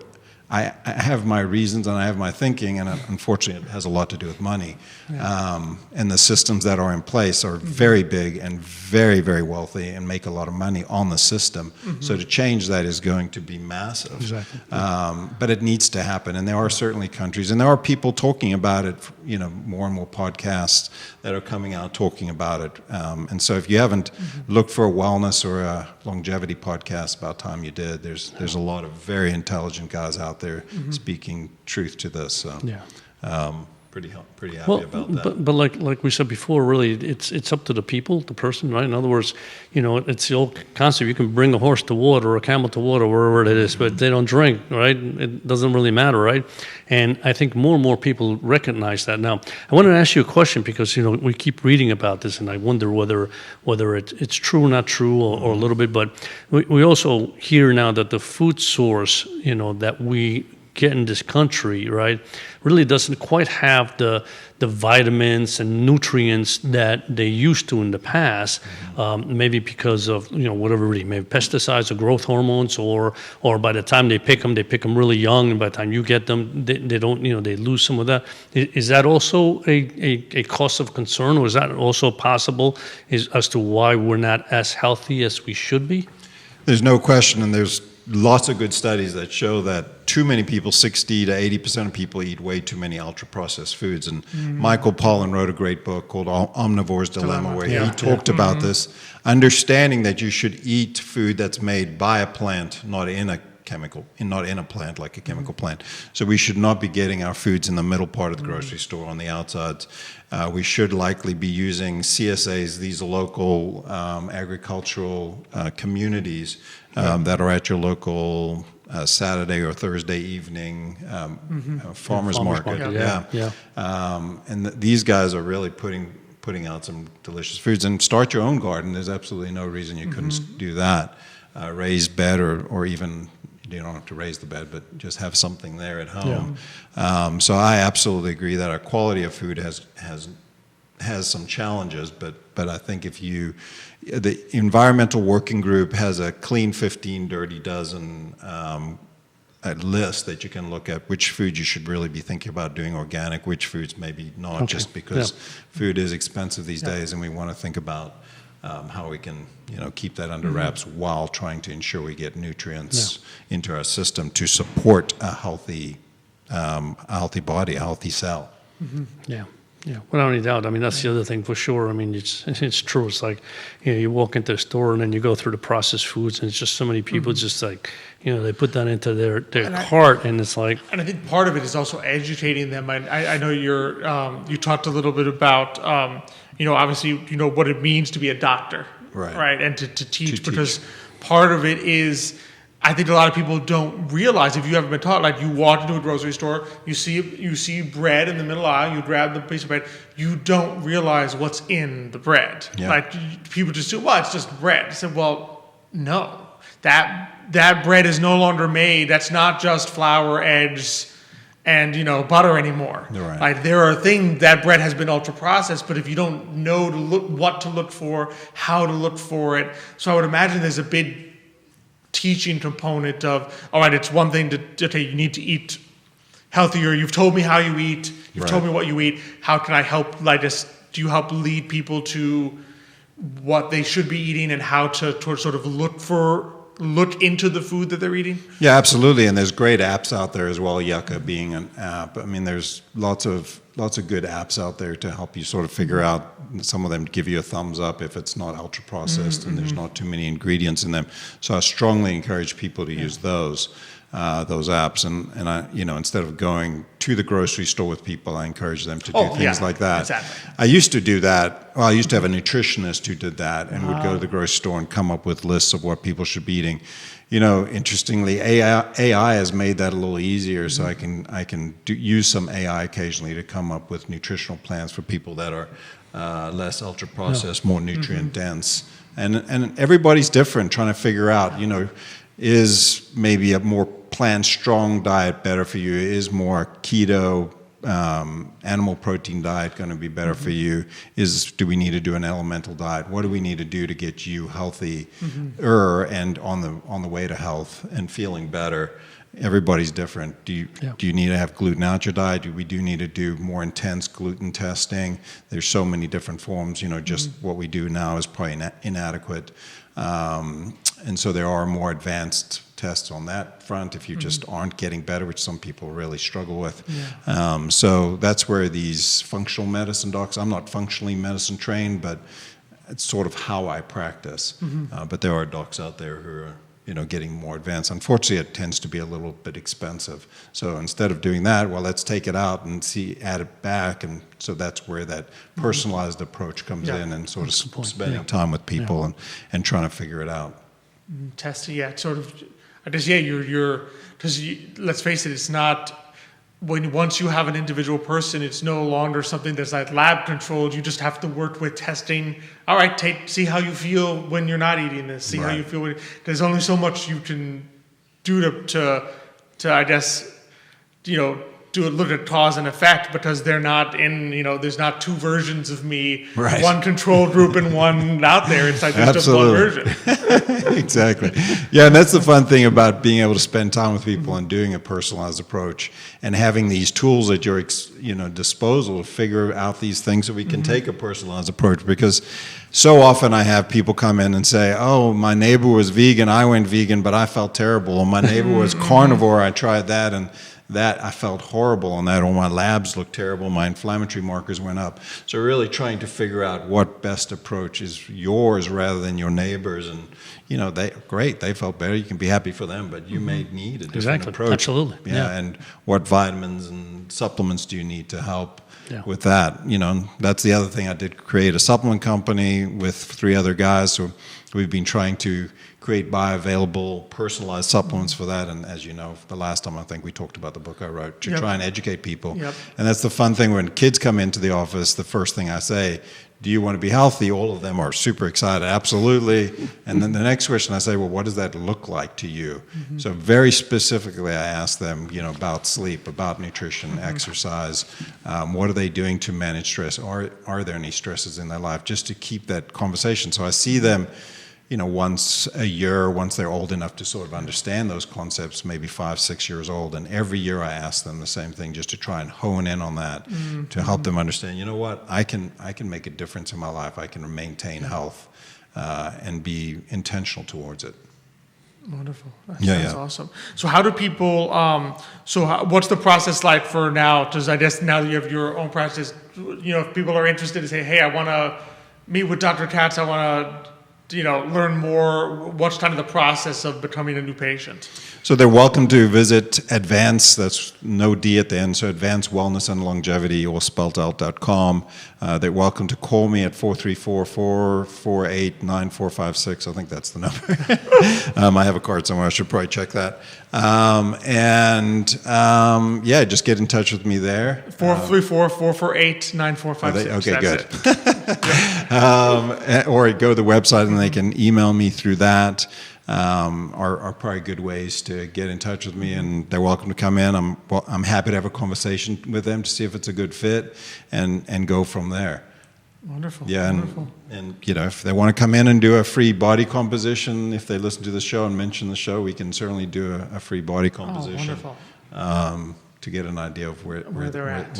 I have my reasons and I have my thinking, and unfortunately it has a lot to do with money. And the systems that are in place are very big and very, very wealthy and make a lot of money on the system. So to change that is going to be massive. Exactly. But it needs to happen, and there are certainly countries, and there are people talking about it, more and more podcasts that are coming out talking about it. And so if you haven't looked for a wellness or a longevity podcast, about time you did. There's a lot of very intelligent guys out there speaking truth to this. So, pretty happy about that. But like we said before, really, it's up to the people, the person, right? In other words, it's the old concept. You can bring a horse to water or a camel to water, wherever it is, but they don't drink, right? It doesn't really matter, right? And I think more and more people recognize that now. I wanted to ask you a question because we keep reading about this, and I wonder whether it's true or not true, or a little bit. But we also hear now that the food source, that we get in this country, right, really doesn't quite have the vitamins and nutrients that they used to in the past, maybe because of, whatever, really, maybe pesticides or growth hormones, or by the time they pick them really young, and by the time you get them, they don't, they lose some of that. Is that also a cause of concern, or is that also possible as to why we're not as healthy as we should be? There's no question, and there's lots of good studies that show that too many people, 60 to 80% of people, eat way too many ultra-processed foods. And Michael Pollan wrote a great book called Omnivore's Dilemma, where he talked about this, understanding that you should eat food that's made by a plant, not in a plant, like a chemical plant. So we should not be getting our foods in the middle part of the grocery store on the outsides. We should likely be using CSAs, these local agricultural communities that are at your local Saturday or Thursday evening farmers market. And these guys are really putting out some delicious foods. And start your own garden. There's absolutely no reason you couldn't do that. Raise bed or even, you don't have to raise the bed, but just have something there at home. So I absolutely agree that our quality of food has some challenges, but I think the Environmental Working Group has a clean 15, dirty dozen a list that you can look at which foods you should really be thinking about doing organic, which foods maybe not, just because food is expensive these days, and we want to think about how we can, keep that under wraps while trying to ensure we get nutrients into our system to support a healthy body, a healthy cell. Yeah, without any doubt. I mean, that's the other thing for sure. I mean, it's true. It's like, you walk into the store and then you go through the processed foods, and it's just so many people just like, they put that into their cart, and it's like. And I think part of it is also educating them. I know you talked a little bit about, obviously, what it means to be a doctor, right? And to teach, because part of it is, I think a lot of people don't realize, if you haven't been taught, like you walk into a grocery store, you see bread in the middle aisle, you grab the piece of bread, you don't realize what's in the bread. Like people just say, well, it's just bread. I said, well, no, that bread is no longer made. That's not just flour, eggs, and butter anymore. Like there are things, that bread has been ultra processed, but if you don't know what to look for, how to look for it, so I would imagine there's a big teaching component of, all right, it's one thing to you need to eat healthier. You've told me how you eat. You've told me what you eat. How can I help? Do you help lead people to what they should be eating and how to sort of look into the food that they're eating? Yeah, absolutely. And there's great apps out there as well, Yucca being an app. I mean, there's lots of good apps out there to help you sort of figure out. Some of them give you a thumbs up if it's not ultra processed and there's not too many ingredients in them. So I strongly encourage people to use those apps. And I, instead of going to the grocery store with people, I encourage them to do things like that. Exactly. I used to do that. Well, I used to have a nutritionist who did that and would go to the grocery store and come up with lists of what people should be eating. Interestingly, AI has made that a little easier, so I can use some AI occasionally to come up with nutritional plans for people that are less ultra processed, more nutrient dense, and everybody's different. Trying to figure out, is maybe a more plant strong diet better for you? Is more keto animal protein diet going to be better for you? Do we need to do an elemental diet? What do we need to do to get you healthy and on the way to health and feeling better? Everybody's different. Do you need to have gluten out your diet? Do we need to do more intense gluten testing? There's so many different forms. Just what we do now is probably inadequate. And so there are more advanced tests on that front if you just aren't getting better, which some people really struggle with. So that's where these functional medicine docs, I'm not functionally medicine trained, but it's sort of how I practice. But there are docs out there who are getting more advanced. Unfortunately, it tends to be a little bit expensive. So instead of doing that, well, let's take it out and add it back. And so that's where that personalized approach comes in, and sort of spending time with people and trying to figure it out. Testing, sort of. I guess, because let's face it, it's not. Once you have an individual person, it's no longer something that's like lab controlled. You just have to work with testing. All right, see how you feel when you're not eating this. See how you feel. There's only so much you can do to I guess, do a look at cause and effect, because they're not in, there's not two versions of me, Right. one control group and one out there. It's like there's just one version. Exactly. Yeah, and that's the fun thing about being able to spend time with people and doing a personalized approach and having these tools at your disposal to figure out these things so we can take a personalized approach. Because so often I have people come in and say, oh, my neighbor was vegan, I went vegan, but I felt terrible. Or my neighbor was carnivore, I tried that, and that I felt horrible on that, or my labs looked terrible, my inflammatory markers went up. So really trying to figure out what best approach is yours rather than your neighbors. And they felt better, you can be happy for them, but you may need a different approach. Absolutely. Yeah, and what vitamins and supplements do you need to help with that? That's the other thing. I did create a supplement company with 3 other guys, so we've been trying to create bioavailable, personalized supplements for that. And as you know, the last time I think we talked about the book I wrote, to try and educate people. Yep. And that's the fun thing when kids come into the office, the first thing I say, do you want to be healthy? All of them are super excited, absolutely. And then the next question I say, well, what does that look like to you? So very specifically I ask them, about sleep, about nutrition, exercise, what are they doing to manage stress? Are there any stresses in their life? Just to keep that conversation. So I see them once a year, once they're old enough to sort of understand those concepts, maybe 5, 6 years old. And every year I ask them the same thing, just to try and hone in on that, to help them understand, what, I can make a difference in my life. I can maintain health and be intentional towards it. Wonderful. That's awesome. So how do people, what's the process like for now? Because I guess now that you have your own practice, if people are interested to say, hey, I want to meet with Dr. Katz, I want to learn more, what's kind of the process of becoming a new patient? So they're welcome to visit Advance, that's no D at the end, so Advance Wellness and Longevity, or spelled out.com. They're welcome to call me at 434-448-9456. I think that's the number. I have a card somewhere, I should probably check that. Just get in touch with me there. 434-448-9456. Okay, good. Or go to the website and they can email me through that. Are probably good ways to get in touch with me, and they're welcome to come in. I'm happy to have a conversation with them to see if it's a good fit, and go from there. Wonderful. Yeah, wonderful. And if they want to come in and do a free body composition, if they listen to the show and mention the show, we can certainly do a free body composition. Wonderful. To get an idea of where they're at.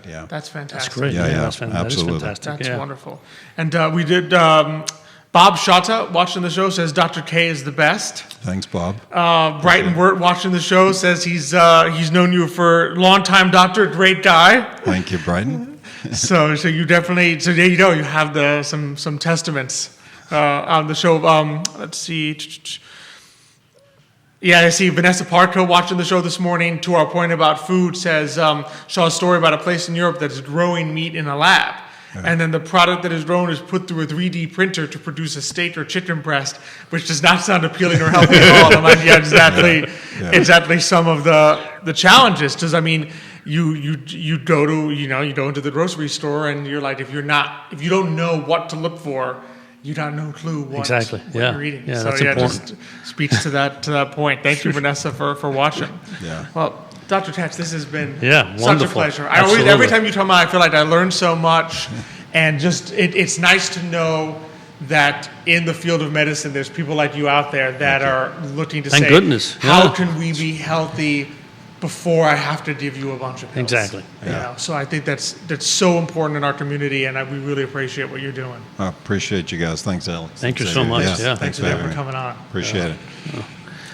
Yeah. That's fantastic. That's great. Yeah, Absolutely. absolutely. That is fantastic. That's wonderful. And we did. Bob Shata, watching the show, says Dr. K is the best. Thanks, Bob. Brighton Wirt, watching the show, says he's known you for a long time, doctor, great guy. Thank you, Brighton. So you definitely, there you go, you have some testaments on the show. Let's see. Yeah, I see Vanessa Parko watching the show this morning, to our point about food, says, saw a story about a place in Europe that's growing meat in a lab. And then the product that is grown is put through a 3D printer to produce a steak or chicken breast, which does not sound appealing or healthy at all. I'm like, exactly some of the challenges. Because you go into the grocery store and you're like, if you don't know what to look for, you got no clue what you're eating. Yeah, so that's important. Just speaks to that point. Thank you, Vanessa, for watching. Yeah. Well, Dr. Katz, this has been such a pleasure. Every time you come on, I feel like I learned so much, and just it's nice to know that in the field of medicine, there's people like you out there that are looking to say, goodness. How can we be healthy before I have to give you a bunch of pills? Exactly. So I think that's so important in our community, and we really appreciate what you're doing. I appreciate you guys. Thanks, Alex. Thank you so much. Yeah. Thanks for coming on. Appreciate it.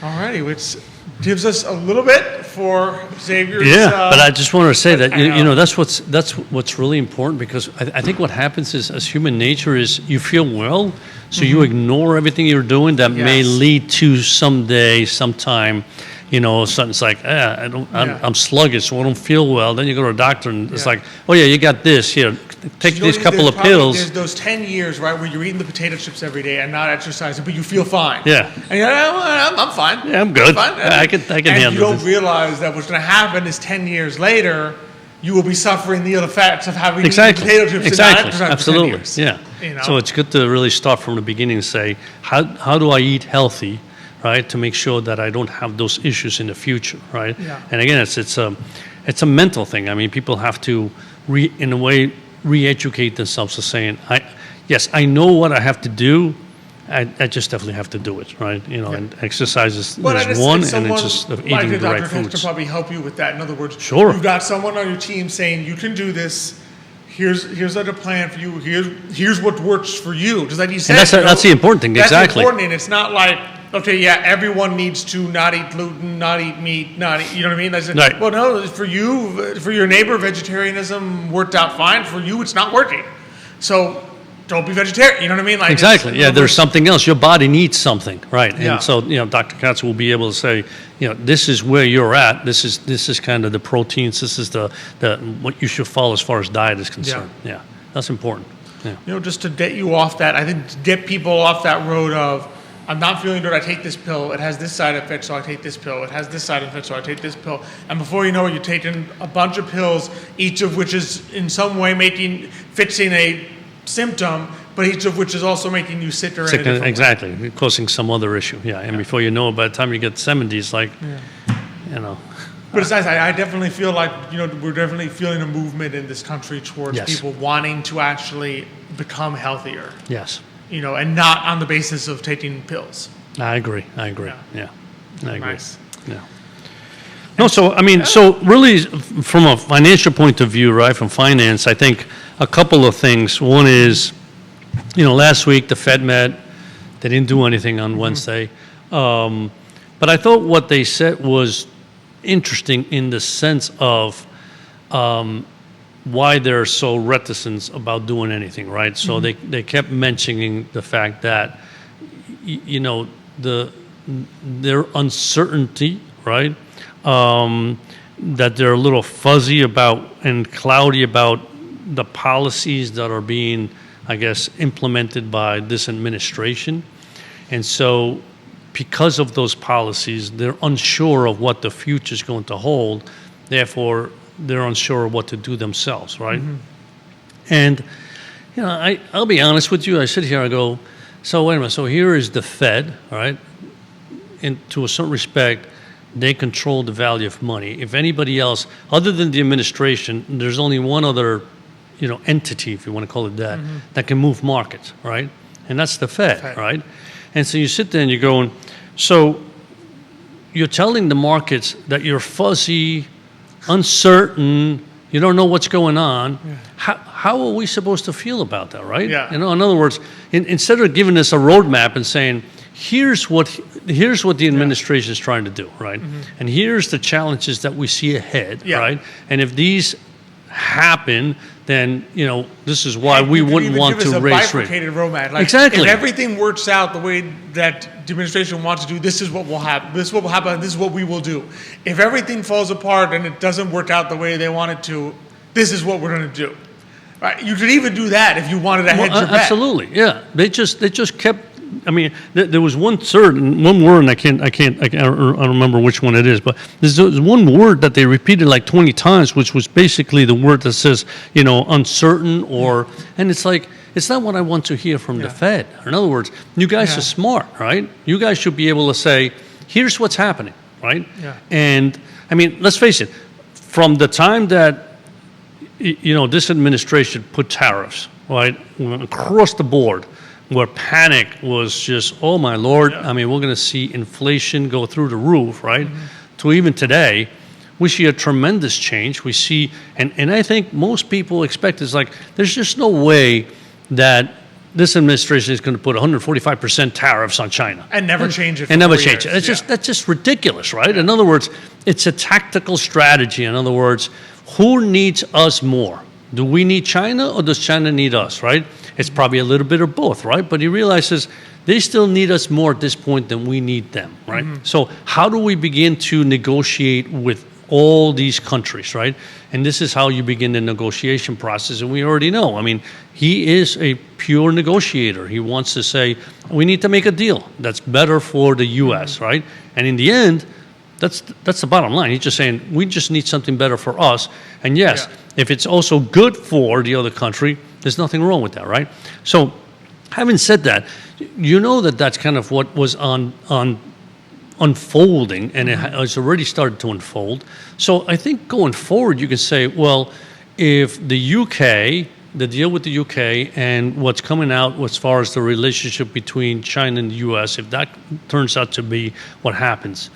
All righty, which gives us a little bit for Xavier's. Yeah, but I just want to say that that's what's really important, because I think what happens is, as human nature is, you feel well, so you ignore everything you're doing that may lead to sometime. Something's like, I'm sluggish, so I don't feel well. Then you go to a doctor, and it's like, oh yeah, you got this. Here, take these couple of pills. There's those 10 years, right, where you're eating the potato chips every day and not exercising, but you feel fine. Yeah. And you're like, I'm fine. Yeah, I'm good. I'm fine. I can handle this. And you don't realize that what's going to happen is 10 years later, you will be suffering the effects of having eaten potato chips and not exercising Absolutely. for 10 years. Yeah. So it's good to really start from the beginning and say, how do I eat healthy, right, to make sure that I don't have those issues in the future, right? Yeah. And again, it's a mental thing. I mean, people have to, in a way, re-educate themselves to saying, yes, I know what I have to do. I just definitely have to do it, right? You know, and exercise is one, and it's just eating the right foods. To probably help you with that. In other words, Sure. You've got someone on your team saying you can do this. Here's a plan for you. Here's what works for you. Just like you said, that's the important thing. That's Exactly. important, and it's not like, okay, yeah, everyone needs to not eat gluten, not eat meat, not eat, you know what I mean? That's it. Right. Well, no, for you, for your neighbor, vegetarianism worked out fine. For you, it's not working. So don't be vegetarian. You know what I mean? Like Exactly. Yeah, there's something else. Your body needs something, right? Yeah. And so, Dr. Katz will be able to say, this is where you're at. This is kind of the proteins. This is the what you should follow as far as diet is concerned. Yeah, that's important. Yeah. Just to get you off that, I think to get people off that road of, I'm not feeling good, I take this pill, it has this side effect, so I take this pill, it has this side effect, so I take this pill. And before you know it, you're taking a bunch of pills, each of which is in some way fixing a symptom, but each of which is also making you sicker. Exactly, causing some other issue. Yeah, and before you know it, by the time you get 70, it's like, But it's nice. I definitely feel like, we're definitely feeling a movement in this country towards Yes. people wanting to actually become healthier. Yes. And not on the basis of taking pills. I agree. Yeah. I agree. Nice. Yeah. No, so really, from a financial point of view, right, from finance, I think a couple of things. One is, last week the Fed met. They didn't do anything on Wednesday. But I thought what they said was interesting in the sense of why they're so reticent about doing anything, right? So they kept mentioning the fact that, their uncertainty, right? That they're a little fuzzy about and cloudy about the policies that are being, I guess, implemented by this administration. And so because of those policies, they're unsure of what the future is going to hold. Therefore, they're unsure of what to do themselves, right? And, I'll be honest with you. I sit here, I go, so wait a minute. So here is the Fed, all right? And to a certain respect, they control the value of money. If anybody else, other than the administration, there's only one other, entity, if you want to call it that, that can move markets, right? And that's the Fed, right? And so you sit there and you're going, so you're telling the markets that you're fuzzy, uncertain, you don't know what's going on. Yeah. How are we supposed to feel about that, right? Yeah. In other words, instead of giving us a roadmap and saying, here's what the administration is trying to do, right? And here's the challenges that we see ahead, right? And if these happen, then this is why we wouldn't want to raise rates. Bifurcated roadmap. Like, exactly. If everything works out the way that the administration wants to do, this is what will happen. This is what will happen. This is what we will do. If everything falls apart and it doesn't work out the way they want it to, this is what we're going to do. Right? You could even do that if you wanted to hedge your bet. Absolutely. Yeah. They just kept. I mean, there was one word, and I don't remember which one it is, but there's one word that they repeated like 20 times, which was basically the word that says, uncertain, and it's like, it's not what I want to hear from the Fed. In other words, you guys are smart, right? You guys should be able to say, here's what's happening, right? Yeah. And I mean, let's face it, from the time that, this administration put tariffs, right, across the board, where panic was just, oh my Lord, I mean, we're going to see inflation go through the roof, right? To even today, we see a tremendous change. We see, and I think most people expect is like, there's just no way that this administration is going to put 145% tariffs on China. And never change it. That's just ridiculous, right? In other words, it's a tactical strategy. In other words, who needs us more? Do we need China or does China need us, right? It's probably a little bit of both, right? But he realizes they still need us more at this point than we need them, right? So how do we begin to negotiate with all these countries, right? And this is how you begin the negotiation process. And we already know, I mean, he is a pure negotiator. He wants to say, we need to make a deal that's better for the U.S., right? And in the end, that's the bottom line. He's just saying, we just need something better for us. And yes, if it's also good for the other country, there's nothing wrong with that, right? So having said that, that's kind of what was on unfolding, and it's already started to unfold. So I think going forward, you can say, well, if the UK, the deal with the UK and what's coming out as far as the relationship between China and the US, if that turns out to be what happens,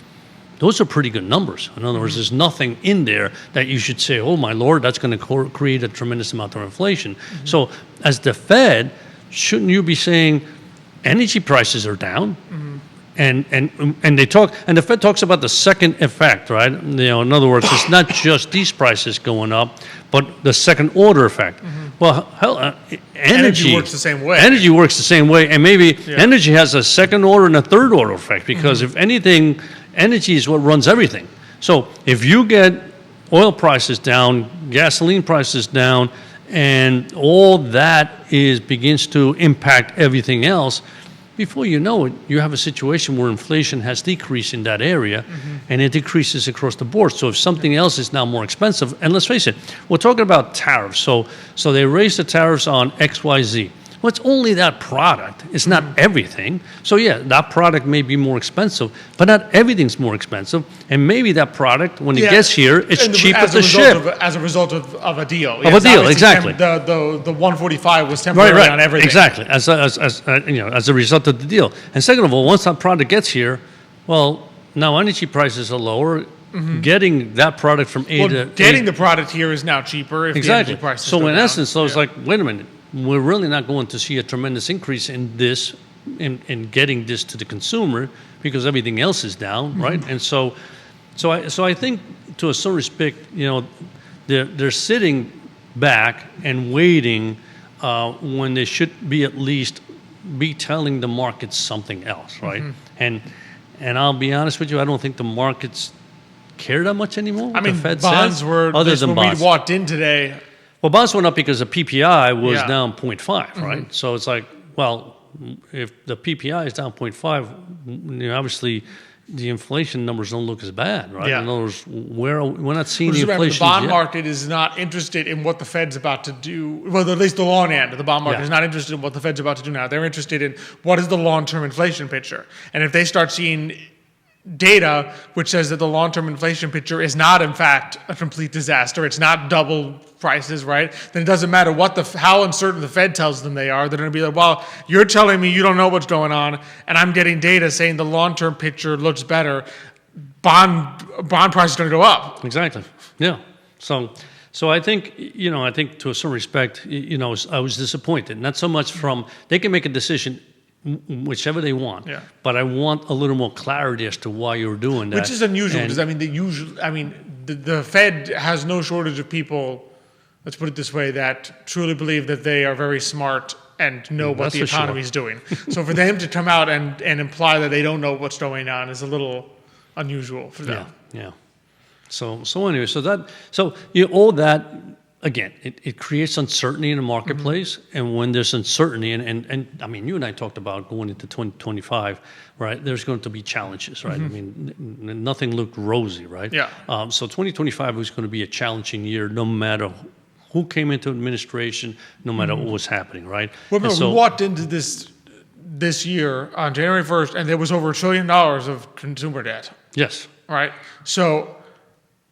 those are pretty good numbers. In other words, there's nothing in there that you should say, oh my Lord, that's going to create a tremendous amount of inflation. So as the Fed, shouldn't you be saying energy prices are down? And they talk, and the Fed talks about the second effect, right? In other words, it's not just these prices going up, but the second order effect. Well, hell, energy works the same way. Energy works the same way, and maybe energy has a second order and a third order effect, because if anything, energy is what runs everything. So if you get oil prices down, gasoline prices down, and all that begins to impact everything else, before you know it, you have a situation where inflation has decreased in that area, and it decreases across the board. So if something else is now more expensive, and let's face it, we're talking about tariffs. So they raise the tariffs on XYZ. Well, it's only that product. It's not everything. So yeah, that product may be more expensive, but not everything's more expensive. And maybe that product, when it gets here, it's cheaper to ship. As a result of a deal. Of a deal, exactly. The 145 was temporary on everything. Exactly, as a result of the deal. And second of all, once that product gets here, well, now energy prices are lower. Getting that product from getting the product here is now cheaper if the energy prices So go in down. essence, so it's like, wait a minute, we're really not going to see a tremendous increase in this, in getting this to the consumer, because everything else is down, right? And so I think, to a certain respect, they're sitting back and waiting when they should be at least be telling the markets something else, right? And I'll be honest with you, I don't think the markets care that much anymore. I mean, the Fed bonds says, were, other than when bonds. we walked in today. Well, bonds went up because the PPI was down 0.5, right? So it's like, well, if the PPI is down 0.5, obviously the inflation numbers don't look as bad, right? Yeah. In other words, we're not seeing the Remember, inflation the bond yet. market is not interested in what the Fed's about to do. Well, at least the long end of the bond market is not interested in what the Fed's about to do now. They're interested in what is the long-term inflation picture. And if they start seeing data which says that the long-term inflation picture is not, in fact, a complete disaster, it's not double prices, right? Then it doesn't matter how uncertain the Fed tells them they are. They're going to be like, well, you're telling me you don't know what's going on, and I'm getting data saying the long-term picture looks better. Bond prices are going to go up. Exactly. Yeah. So I think, I think to a certain respect, I was disappointed. Not so much from, they can make a decision whichever they want. Yeah. But I want a little more clarity as to why you're doing that. Which is unusual, because the Fed has no shortage of people, let's put it this way, that truly believe that they are very smart and know what the economy is doing. So for them to come out and imply that they don't know what's going on is a little unusual for them. Yeah. So anyway, all that, again, it creates uncertainty in the marketplace, and when there's uncertainty, and I mean, you and I talked about going into 2025, right? There's going to be challenges, right? I mean, nothing looked rosy, right? Yeah. So 2025 was going to be a challenging year, no matter who came into administration, no matter what was happening, right? Well, remember, we walked into this year on January 1st, and there was over $1 trillion of consumer debt. Yes. Right? So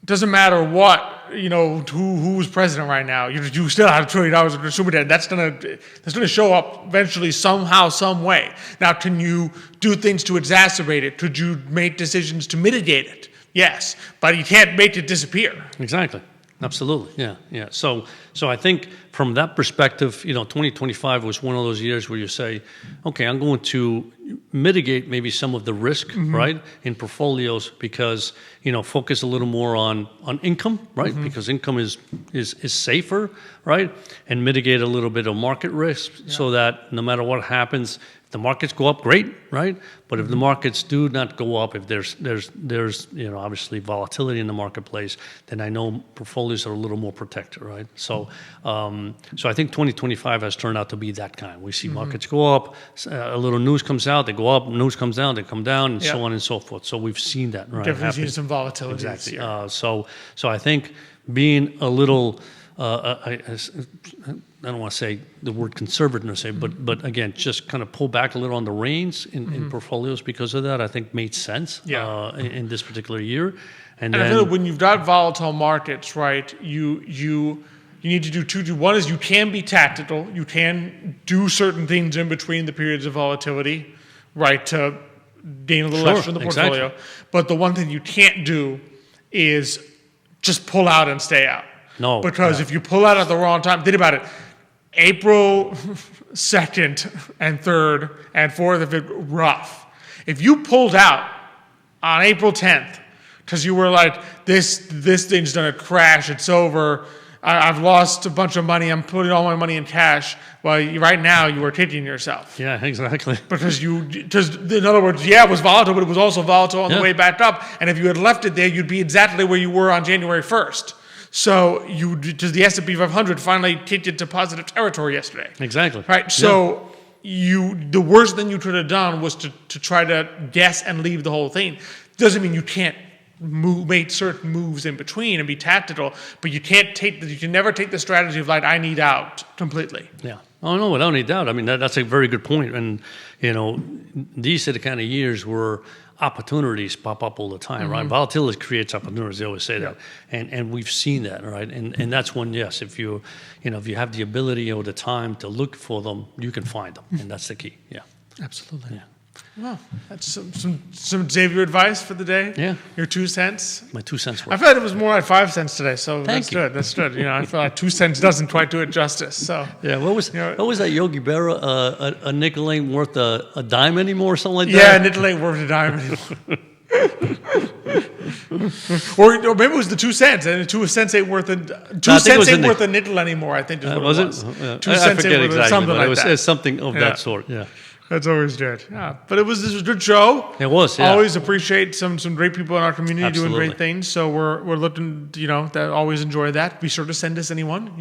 it doesn't matter what, who's president right now. You still have $1 trillion of consumer debt. That's gonna show up eventually somehow, some way. Now, can you do things to exacerbate it? Could you make decisions to mitigate it? Yes, but you can't make it disappear. Exactly. Absolutely. Yeah. So I think from that perspective, 2025 was one of those years where you say, okay, I'm going to mitigate maybe some of the risk, right, in portfolios, because, focus a little more on income, right, because income is safer, right, and mitigate a little bit of market risk so that no matter what happens, the markets go up, great, right? But if the markets do not go up, if there's obviously volatility in the marketplace, then I know portfolios are a little more protected, right? So I think 2025 has turned out to be that kind. We see markets go up, a little news comes out, they go up, news comes down, they come down, and so on and so forth. So we've seen that, right? Definitely seen some volatility. Exactly. So I think being a little I don't want to say the word conservative, but again, just kind of pull back a little on the reins in portfolios because of that. I think made sense in this particular year. And I then, feel like when you've got volatile markets, right, you need to do two. One is you can be tactical. You can do certain things in between the periods of volatility, right, to gain a little extra in the portfolio. Exactly. But the one thing you can't do is just pull out and stay out. No. Because if you pull out at the wrong time, think about it. April 2nd and 3rd and 4th of it, rough. If you pulled out on April 10th because you were like, this thing's going to crash, it's over, I've lost a bunch of money, I'm putting all my money in cash, well, right now you are kicking yourself. Yeah, exactly. Because in other words, yeah, it was volatile, but it was also volatile on the way back up. And if you had left it there, you'd be exactly where you were on January 1st. So the S&P 500 finally kicked into positive territory yesterday. Exactly. Right. So the worst thing you could have done was to try to guess and leave the whole thing. Doesn't mean you can't make certain moves in between and be tactical, but you can never take the strategy of like, I need out completely. Yeah. Oh, no, without any doubt. I mean, that's a very good point. And, these are the kind of years where opportunities pop up all the time, right? Volatility creates opportunities. They always say that. And we've seen that, right? And that's when, yes, if you have the ability or the time to look for them, you can find them. And that's the key. Yeah. Absolutely. Yeah. Well, that's some Xavier advice for the day. Yeah. Your 2 cents. My 2 cents I worth. feel like it was more like 5 cents today, so Thank you. Good. That's good. I feel like 2 cents doesn't quite do it justice. So Yeah, what was that Yogi Berra? A nickel ain't worth a dime anymore, or something like yeah, that? nickel ain't worth a dime anymore. or maybe it was the 2 cents, and 2 cents ain't worth a nickel anymore. I think is what was it was. it? 2 I cents forget ain't worth exactly, something but like it was that. something of that sort. Yeah. That's always good. Yeah, but this was a good show. It was. Yeah. Always appreciate some great people in our community Absolutely. doing great things. So we're looking, that always enjoy that. Be sure to send us anyone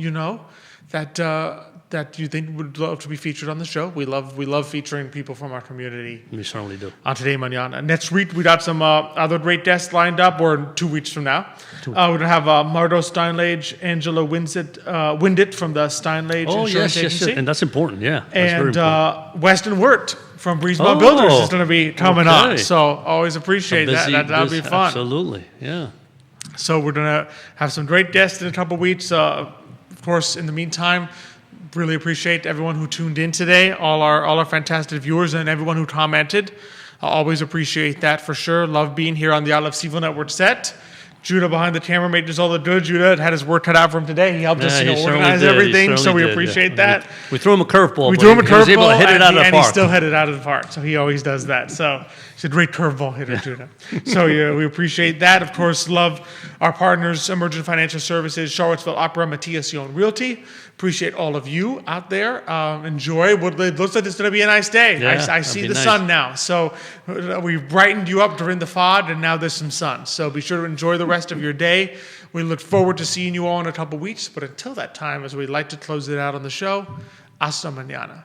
that you think would love to be featured on the show. We love featuring people from our community. We certainly do. On Today Mañana. Next week we got some other great guests lined up, or 2 weeks from now. We're gonna have Mardo Steinlage, Angela Windit from the Steinlage Insurance Agency. And that's important. Yeah. That's And very important. Weston Wirt from Breezeball Builders is going to be coming on. okay. So always appreciate that. That'll be fun. Absolutely. Yeah. So we're going to have some great guests in a couple weeks. Of course, in the meantime, really appreciate everyone who tuned in today, all our fantastic viewers, and everyone who commented. I always appreciate that for sure. Love being here on the I Love CVille Network set. Judah behind the camera made us all the good. Judah had his work cut out for him today. He helped us organize everything, so we appreciate that. We threw him a curveball. We threw him a He was able to curveball, hit it out of the and he park. still hit it out of the park. So he always does that. So he's a great curveball hitter, Judah. So we appreciate that. Of course, love our partners, Emergent Financial Services, Charlottesville Opera, Matthias Realty. Appreciate all of you out there. Enjoy. It looks like it's going to be a nice day. Yeah, I see the nice. sun now. So we've brightened you up during the fog, and now there's some sun. So be sure to enjoy the rest of your day. We look forward to seeing you all in a couple weeks. But until that time, as we like to close it out on the show, hasta mañana.